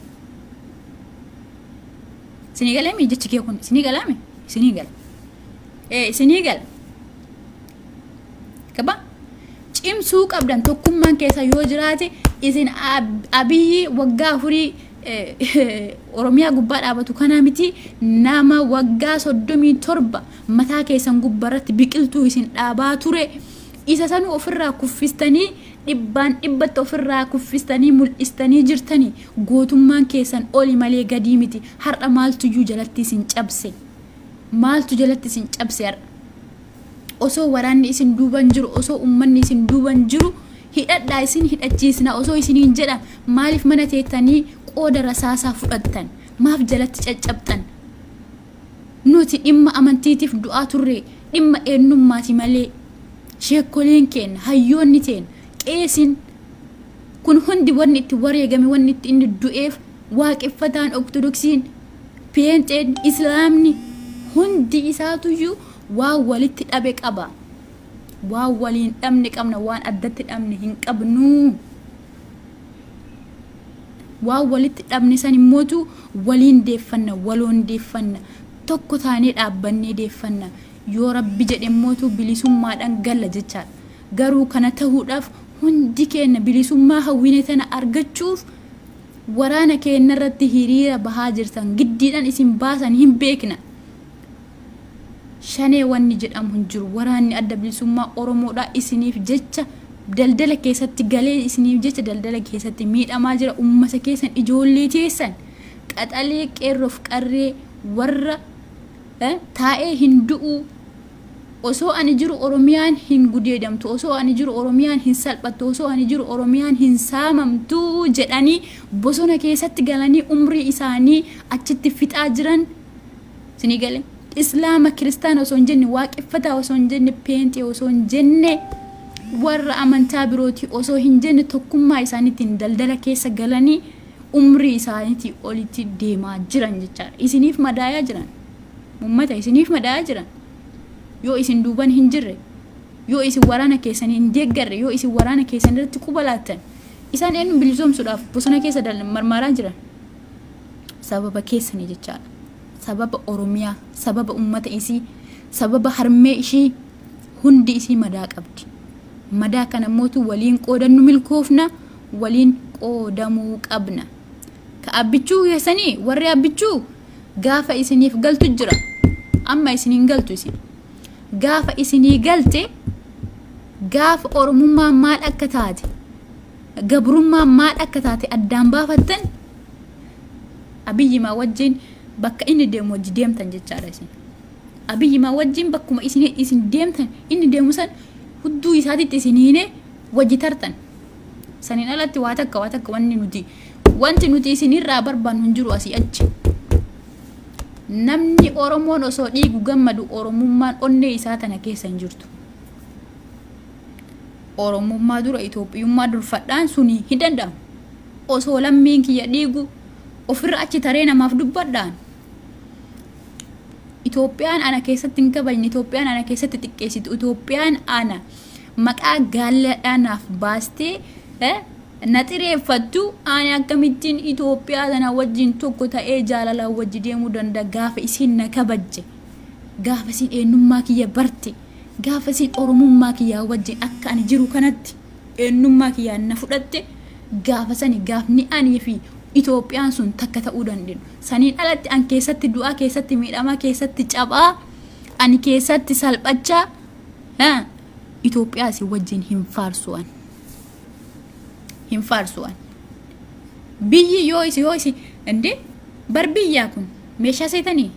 Isinii galame jechi kee kun isinii galame? Isinii gala. Isinii gala. Kaba cimsuu qabdan. Tokkummaan keessa yoo jiraate isin Abiyyi waggaa 4 Oromiyaa gubbaa dhaabatu kana miti nama waggaa 37 mataa keessan gubbarratti biqiltuu isin dhaabaa ture. Isa sanuu ofirraa kuffistanii dhibbaan dhibbatti ofirraa kuffistanii mul'istanii jirtanii gootummaan keessan oli malee gadii miti. Har'a maaltuyyuu jalatti isin cabse? Maaltu jalatti isin cabse har'a? Osoo waraanni isin duuban jiru, osoo ummanni isin duuban jiru hidhadhaa isin hidhachiisna osoo isiniin jedhan maaliif mana teettanii qooda rasaasaa fudhattan? Maaf jalatti caccabxan? Nuti dhimma amantiitiif du'aa turre, dhimma eenyummaati malee. Sheekoleen keenya, hayyoonni teen, qeesin kun hundi wanni itti wareegame, wanni itti inni du'eef waaqeffataan, ortodoksiin, peenxeen, islaamni hundi isaatuyyuu waan walitti dhabe qaba. Waan waliin dhabne qabna, waan addatti dhabne hin qabnu. Waan walitti dhabne san immootu waliin deeffanna, waloon deeffanna, tokko taanee dhaabbannee deeffanna. Yoo Rabbi jedhe immootu bilisummaadhaan galla jechaadha. Garuu kana ta'uudhaaf hundi keenya bilisummaa hawwine tana argachuuf waraana keenya irratti hiriira bahaa jirtan giddiidhaan isin baasan hin beekna. Shanee wanni jedhamu hin jiru. Waraanni adda bilisummaa Oromoodhaa isiniif jecha daldala keessatti galee, isiniif jecha daldala keessatti miidhamaa jira. Ummata keessan ijoollee teessan qaxalee qeerroof qarree warra taa'ee hin du'u. Osoo ani jiru Oromiyaan hin gudeedamtu, osoo ani jiru Oromiyaan hin salphattu, osoo ani jiru Oromiyaan hin saamamtu jedhanii bosona keessatti galanii umrii isaanii achitti fixaa jiran. Isinii galee Islaama, Kiristaana osoo hin jenne, waaqeffataa osoo hin jenne, peenxee osoo hin jenne, warra amantaa birooti osoo hin jenne tokkummaa isaaniitiin daldala keessa galanii umrii isaaniitii olitti deemaa jiran jechaadha. Isiniif madaayaa jiran. Ummata isiniif madaayaa jiran. Yoo isin duuban hin jirre yoo isin waraana keessanii hin deeggarre yoo isin waraana keessan irratti qubalaatan isaan eenyu bilisoomsuudhaaf bosona keessa marmaraa jiran sababa keessanii jechaadha. Sababa Oromiyaa, sababa ummata isii, sababa harmee ishii hundi isii madaa qabdi. Madaa kana mootu waliin qoodannu milkoofna, waliin qoodamuu qabna. Ka abbichuu keessanii warri abbichuu gaafa isiniif galtu jira. Amma isiniin galtu isin. Gaafa isinii galte gaafa Oromummaa maal akka taate, gabrummaa maal akka taate addaan baafattan Abiyyi maa wajjin bakka inni deemu wajji deemtan jechaadha isin. Abiyyi maa wajjin bakkuma isin deemtan inni deemu san hudduu isaatitti isiniine wajji tartan. Saniin alatti waa takka wanti nuti isinirraa barbaannu hin jiru asii achi. Namni Oromoon osoo dhiigu gammadu Oromummaan onnee isaa tana keessa hin jirtu. Oromummaa dura Itoophiyummaa durfadhaan suni hin danda'amu. Osoo lammiin kiyya dhiigu ofirra achi taree namaaf dubbadhaan. Itoophiyaan ana keessatti hin kabajne, Itoophiyaan ana keessatti xiqqeessitu, Itoophiyaan ana maqaa gaalladhaanaaf baastee na xireeffattu ani akkamittiin Itoophiyaa tana wajjin tokko ta'ee jaalala wajji deemuu danda'a gaafa isin na kabajje, gaafa isin eenyummaa kiyya barte, gaafa isin Oromummaa kiyya wajjin akka ani jiru kanatti eenyummaa kiyya na fudhatte gaafa sani gaafni ani fi Itoophiyaan sun takka ta'uu dandeenyu. Saniin alatti an keessatti du'aa keessatti miidhamaa keessatti cabaa ani keessatti salphachaa Itoophiyaa si wajjin hin faarsuwan. Biyyi yoo isi ende bar biyyaa kun meeshaa seetanii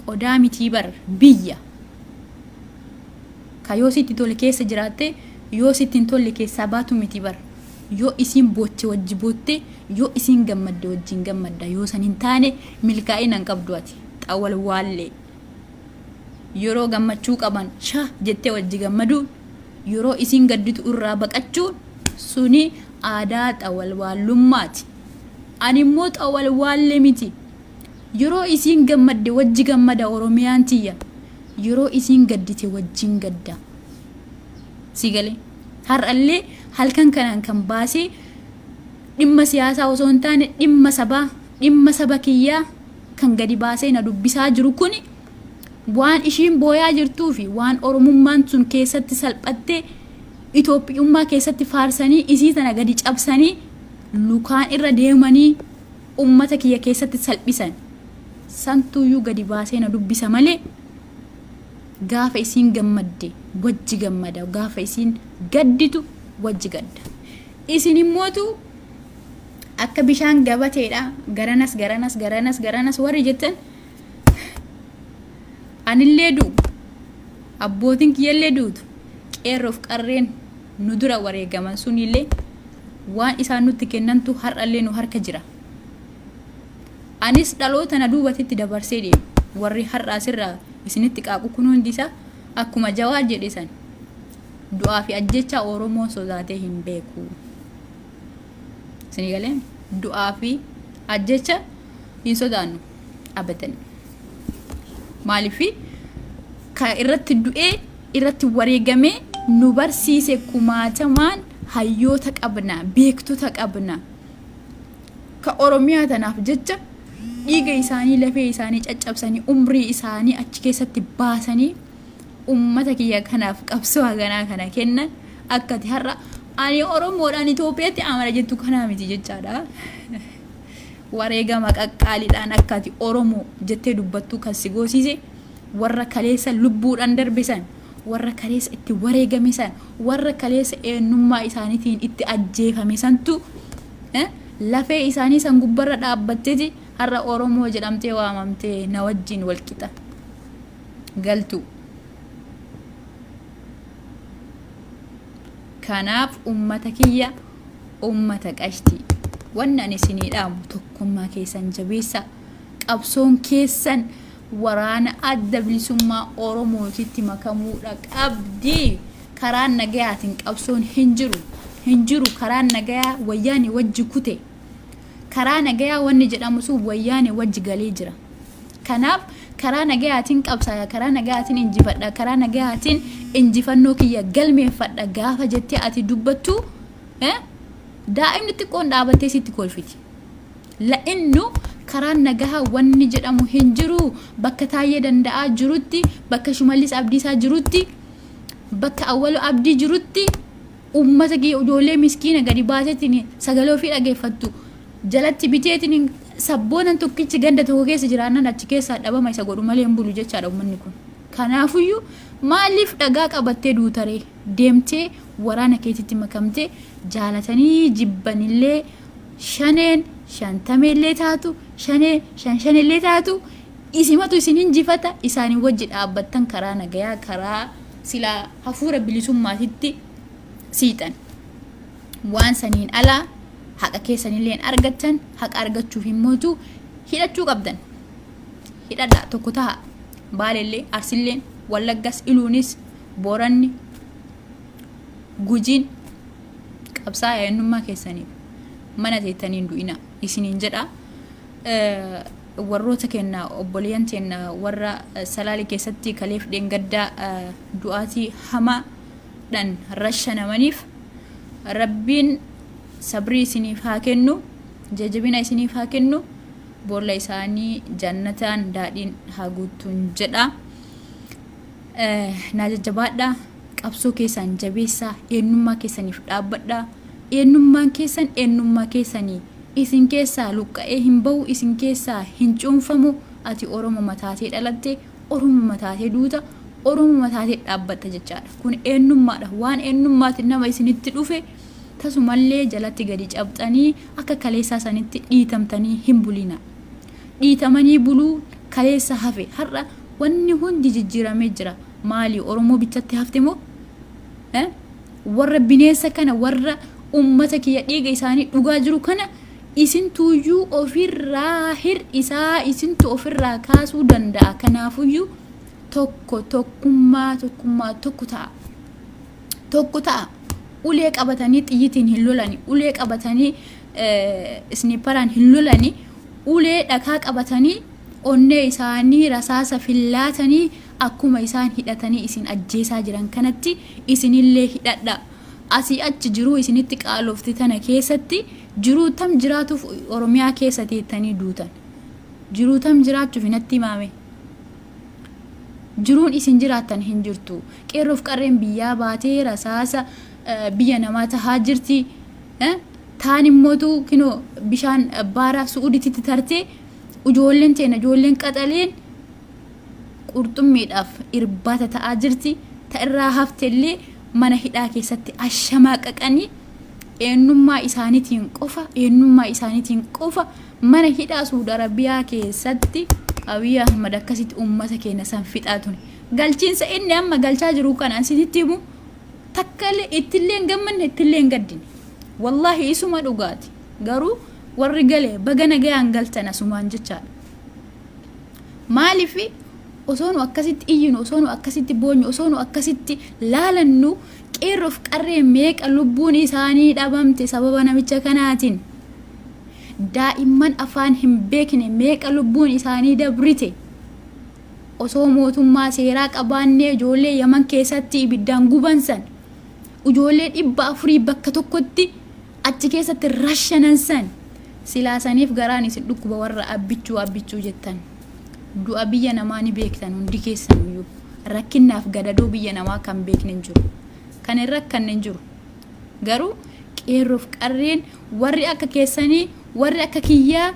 qodaa mitii bar biyya. Ka yoo sitti tole keessa jiraatte yoo sitti hin tolle keessaa baatu miti bar. Yoo isin booche wajji bootte yoo isin gammadde wajjin gammadda yoo san hin taane milkaa'ina hin qabdu ati xawwal waallee. Yeroo gammachuu qaban sha jettee wajji gammadu yeroo isin gadditu irraa baqachuu suni aadaa xawwal waallummaati. Ani immoo xawwal waallee miti. Yeroo isin gammadde wajji gammada Oromiyaan tiyya. Yeroo isin gaddite wajjin gadda. Sigalee har'allee halkan kanaan kan baasee dhimma siyaasaa osoo hin taane dhimma saba kiyyaa kan gadi baasee na dubbisaa jiru kuni waan ishiin booyaa jirtuu fi waan Oromummaan sun keessatti salphattee Itoophiyummaa keessatti faarsanii isii tana gadi cabsanii lukaan irra deemanii ummata kiyya keessatti salphisan santuuyyuu gadi baasee na dubbisa malee gaafa isin gammadde wajji gammada, gaafa isin gadditu wajji gadda. Isin immootu akka bishaan gabateedha garanas warri jettan anillee du'u abbootiin kiyyallee duutu qeerroof qarreen nu dura wareegaman sunillee waan isaan nutti kennantu har'allee nu harka jira. Anis dhaloota na duubatitti dabarsee deemu warri har'aasirraa isinitti qaaqu kun hundisaa akkuma Jawaar jedhe san du'aa fi ajjecha Oromoon sodaatee hin beeku. Isin galeen du'aa fi ajjecha hin sodaannu abadan. Maaliifi ka irratti du'ee irratti wareegamee nu barsiise kumaatamaan hayyoota qabna, beektota qabna. Ka Oromiyaa tanaaf jecha dhiiga isaanii lafee isaanii caccabsanii umrii isaanii achi keessatti baasanii ummata kiyya kanaaf qabsoo haganaa kana kennan akkati har'a ani Oromoodhaan Itoophiyaatti amana jettu kanaa miti jechaadha. Wareegama qaqqaaliidhaan akkati Oromoo jettee dubbattu kan si goosiise warra kaleessa lubbuudhaan darbisan, warra kaleessa itti wareegame san, warra kaleessa eenyummaa isaaniitiin itti ajjeefame santu lafee isaanii san gubbarra dhaabbatteeti har'a Oromoo jedhamtee waamamtee na wajjin walqixa galtu. Kanaaf ummata kiyya ummata qashtii wannan isinii dhaamu tokkummaa keessan jabeessa, qabsoon keessan waraana adda bilisummaa Oromootitti makamuudha qabdi. Karaan nagayaatiin qabsoon hin jiru karaan nagayaa wayyaani wajji kute, karaa nagayaa wanni jedhamu sun wayyaani wajji galee jira. Kanaaf karaa nagayaatiin qabsaa, karaa nagayaatiin injifadha, karaa nagayaatiin injifannoo kiyya galmeeffadha gaafa jettee ati dubbattu daa'imni xiqqoon dhaabattee sitti kolfiti. La'innu karaa nagaha wanni jedhamu hin jiru. Bakka Taayyee Danda'aa jirutti, bakka Shimallis Abdiisaa jirutti, bakka Awwaluu Abdii jirutti ummata ijoollee miskiina gadi baasetiin sagalee ofii dhageeffattu jalatti biteetiin sabboonan tokkichi ganda tokko keessa jiraannan achi keessaa dhabama isa godhu malee hin bulu jechaadha ummanni kun. Kanaafuyyuu maaliif dhagaa qabattee duutaree deemtee waraana keetitti makamtee jaalatanii jibbanillee shaneen shantameellee taatu shanillee taatu isimatu isin injifata isaanii wajji dhaabbattan karaa nagayaa karaa silaa hafuura bilisummaatitti siixan. Waan saniin alaa haqa keessanilleen argattan haqa argachuuf himmootu hidhachuu qabdan. Hidhadhaa tokko ta'a. Baalellee, Arsilleen, Wallaggas, Iluunis, Booranni, Gujiin qabsaa eenyummaa keessaniif mana teettaniin du'ina isiniin jedha. Warroota kenna obboleeyyan kenna warra Salaalee keessatti kaleef dheengaddaa du'aatii hamaadhaan rashanamaniif Rabbiin sabrii isiniif haa kennu, jajabina isiniif haa kennu, boolla isaanii jannataan daadhiin haa guutuun jedha. Naa jajjabaadha. Qabsoo keessan jabeessaa, eenyummaa keessaniif dhaabbadha. Eenyummaan keessan eenyummaa keessanii isin keessaa luqqa'ee hin bahu, isin keessaa hin cuunfamu. Ati Oromoo mataatee dhalatte, Oromoo mataatee duuta, Oromoo mataatee dhaabbatta jechaadha. Kun eenyummaadha. Waan eenyummaatti nama isinitti dhufe tasumallee jalatti gadi cabxanii akka kaleessaa sanitti dhiitamtanii hin bulina. Dhiitamanii buluu kaleessa hafe har'a wanni hundi jijjiiramee jira. Maali Oromoo bichatti hafte moo? Warra bineensa kana warra ummata kiyya dhiiga isaanii dhugaa jiru kana isintuyyuu ofirraa hir'isaa isintu ofirraa kaasuu danda'a. Kanaafuyyuu tokkummaa tokko ta'a. Ulee qabatanii xiyyitiin hin lolani, ulee qabatanii isniiparaan hin lolani, ulee dhakaa qabatanii onnee isaanii rasaasa fillaatanii akkuma isaan hidhatanii isin ajjeesaa jiran kanatti isinillee hidhadha. Asii achi jiruu isinitti qaalofti tana keessatti jiruu tam jiraatuuf Oromiyaa keessa teettanii duutan. Jiruu tam jiraachuuf hinatti himaame. Jiruun isin jiraattan hin jirtu. Qeerroof qarreen biyyaa baatee rasaasa biyya namaa tahaa jirti. Taan immootu kinoo bishaan baara Su'uudititti tartee ijoolleen teena ijoolleen qaxaleen qurxummiidhaaf irbaata ta'aa jirti. Ta irraa haftellee mana hidhaa keessatti ashamaa qaqanii eenyummaa isaaniitiin qofa mana hidhaa Suudi Arabiyaa keessatti Abiy Ahmad akkasitti ummata keenya san fixaa ture. Galchiinsa inni amma galchaa jiru kanaan sinitti himu takkale ittilleen gammanne ittilleen gaddine. Wallahi isuma dhugaati. Garuu warri galee baga nagayaan galtan asumaan jechaadha. Maaliif osoonu akkasitti iyyinu, osoonu akkasitti boonyu, osoonu akkasitti laalannu qeerroof qarree meeqa lubbuun isaanii dhabamte sababa namicha kanaatiin. Daa'imman afaan hin beekne meeqa lubbuun isaanii dabrite. Osoo mootummaa seeraa qabaannee ijoollee Yaman keessatti ibiddaan gubansan, ijoollee 400 bakka tokkotti achi keessatti rashanansan silaasaniif garaan isin dhukkuba warra abbichuu jettan. Du'a biyya namaa ni beektan hundi keessaniyyuu. Rakkinnaaf gadadoo biyya namaa kan beekne hin jiru. Kan hin rakkanne hin jiru. Garuu qeerroof qarreen warri akka keessanii warri akka kiyyaa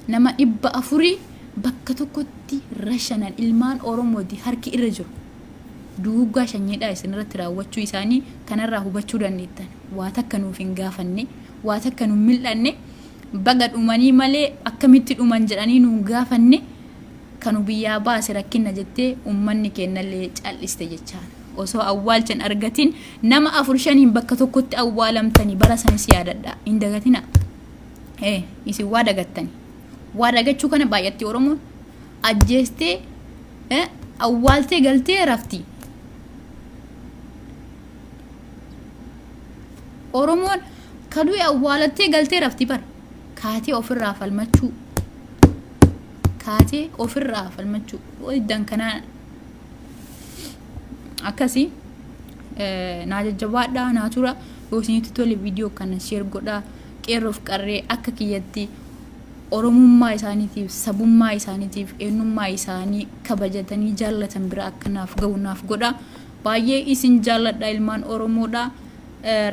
nama 400 bakka tokkotti rashanan ilmaan Oromooti harki irra jiru. Duugaa shanyiidhaa isinirratti raawwachuu isaanii kanarraa hubachuu dandeettan. Waa takka nuuf hin gaafanne, waa takka nu mil'anne, baga dhumanii malee akkamitti dhuman jedhanii nu gaafanne kanu biyyaa baase rakkinna jettee ummanni kennallee calliste jechaan. Osoo awwaalchan argatin nama 4-5 bakka tokkotti awwaalamtanii bara sanis yaadadha. Hin dagatina. Isin waa dagattani. Waa dagachuu kana baay'atti Oromoon ajjeestee awwaaltee galtee rafti. Oromoon kaduu awwaalattee galtee rafti bara. Kaatee ofirraa falmachuu. Kaatee ofirraa falmachuu. Iddaan kanaa akkasi naa jajjabaadhaa naa tura yoo isinitti tole viidiyoo kana share godhaa qeerroof qarree akka kiyyatti oromummaa isaaniitiif sabummaa isaaniitiif eenyummaa isaanii kabajatanii jaallatan bira akkanaaf ga'unaaf godha baay'ee isin jaalladha ilmaan oromoodha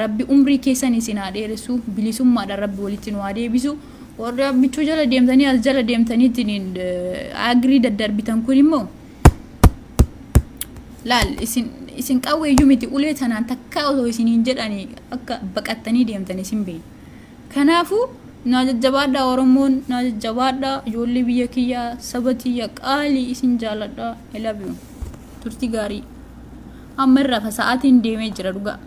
rabbi umrii keessan isin haa dheeressu bilisummaadhaan rabbi walitti nu haa deebisu warra bichuu jala deemtanii as jala deemtaniitiin agrii daddarbitan kun immoo laal isin qawweeyyuu miti ulee tanaan takka osoo isiniin jedhanii akka baqattanii deemtan isin beeku kanaafuu naa jajjabaadhaa oromoon naa jajjabaadhaa ijoollee biyya kiyyaa saba tiyya qaalii isin jaalladhaa I love you turtii gaarii amma irraa sa'aatiin deemee jira dhugaa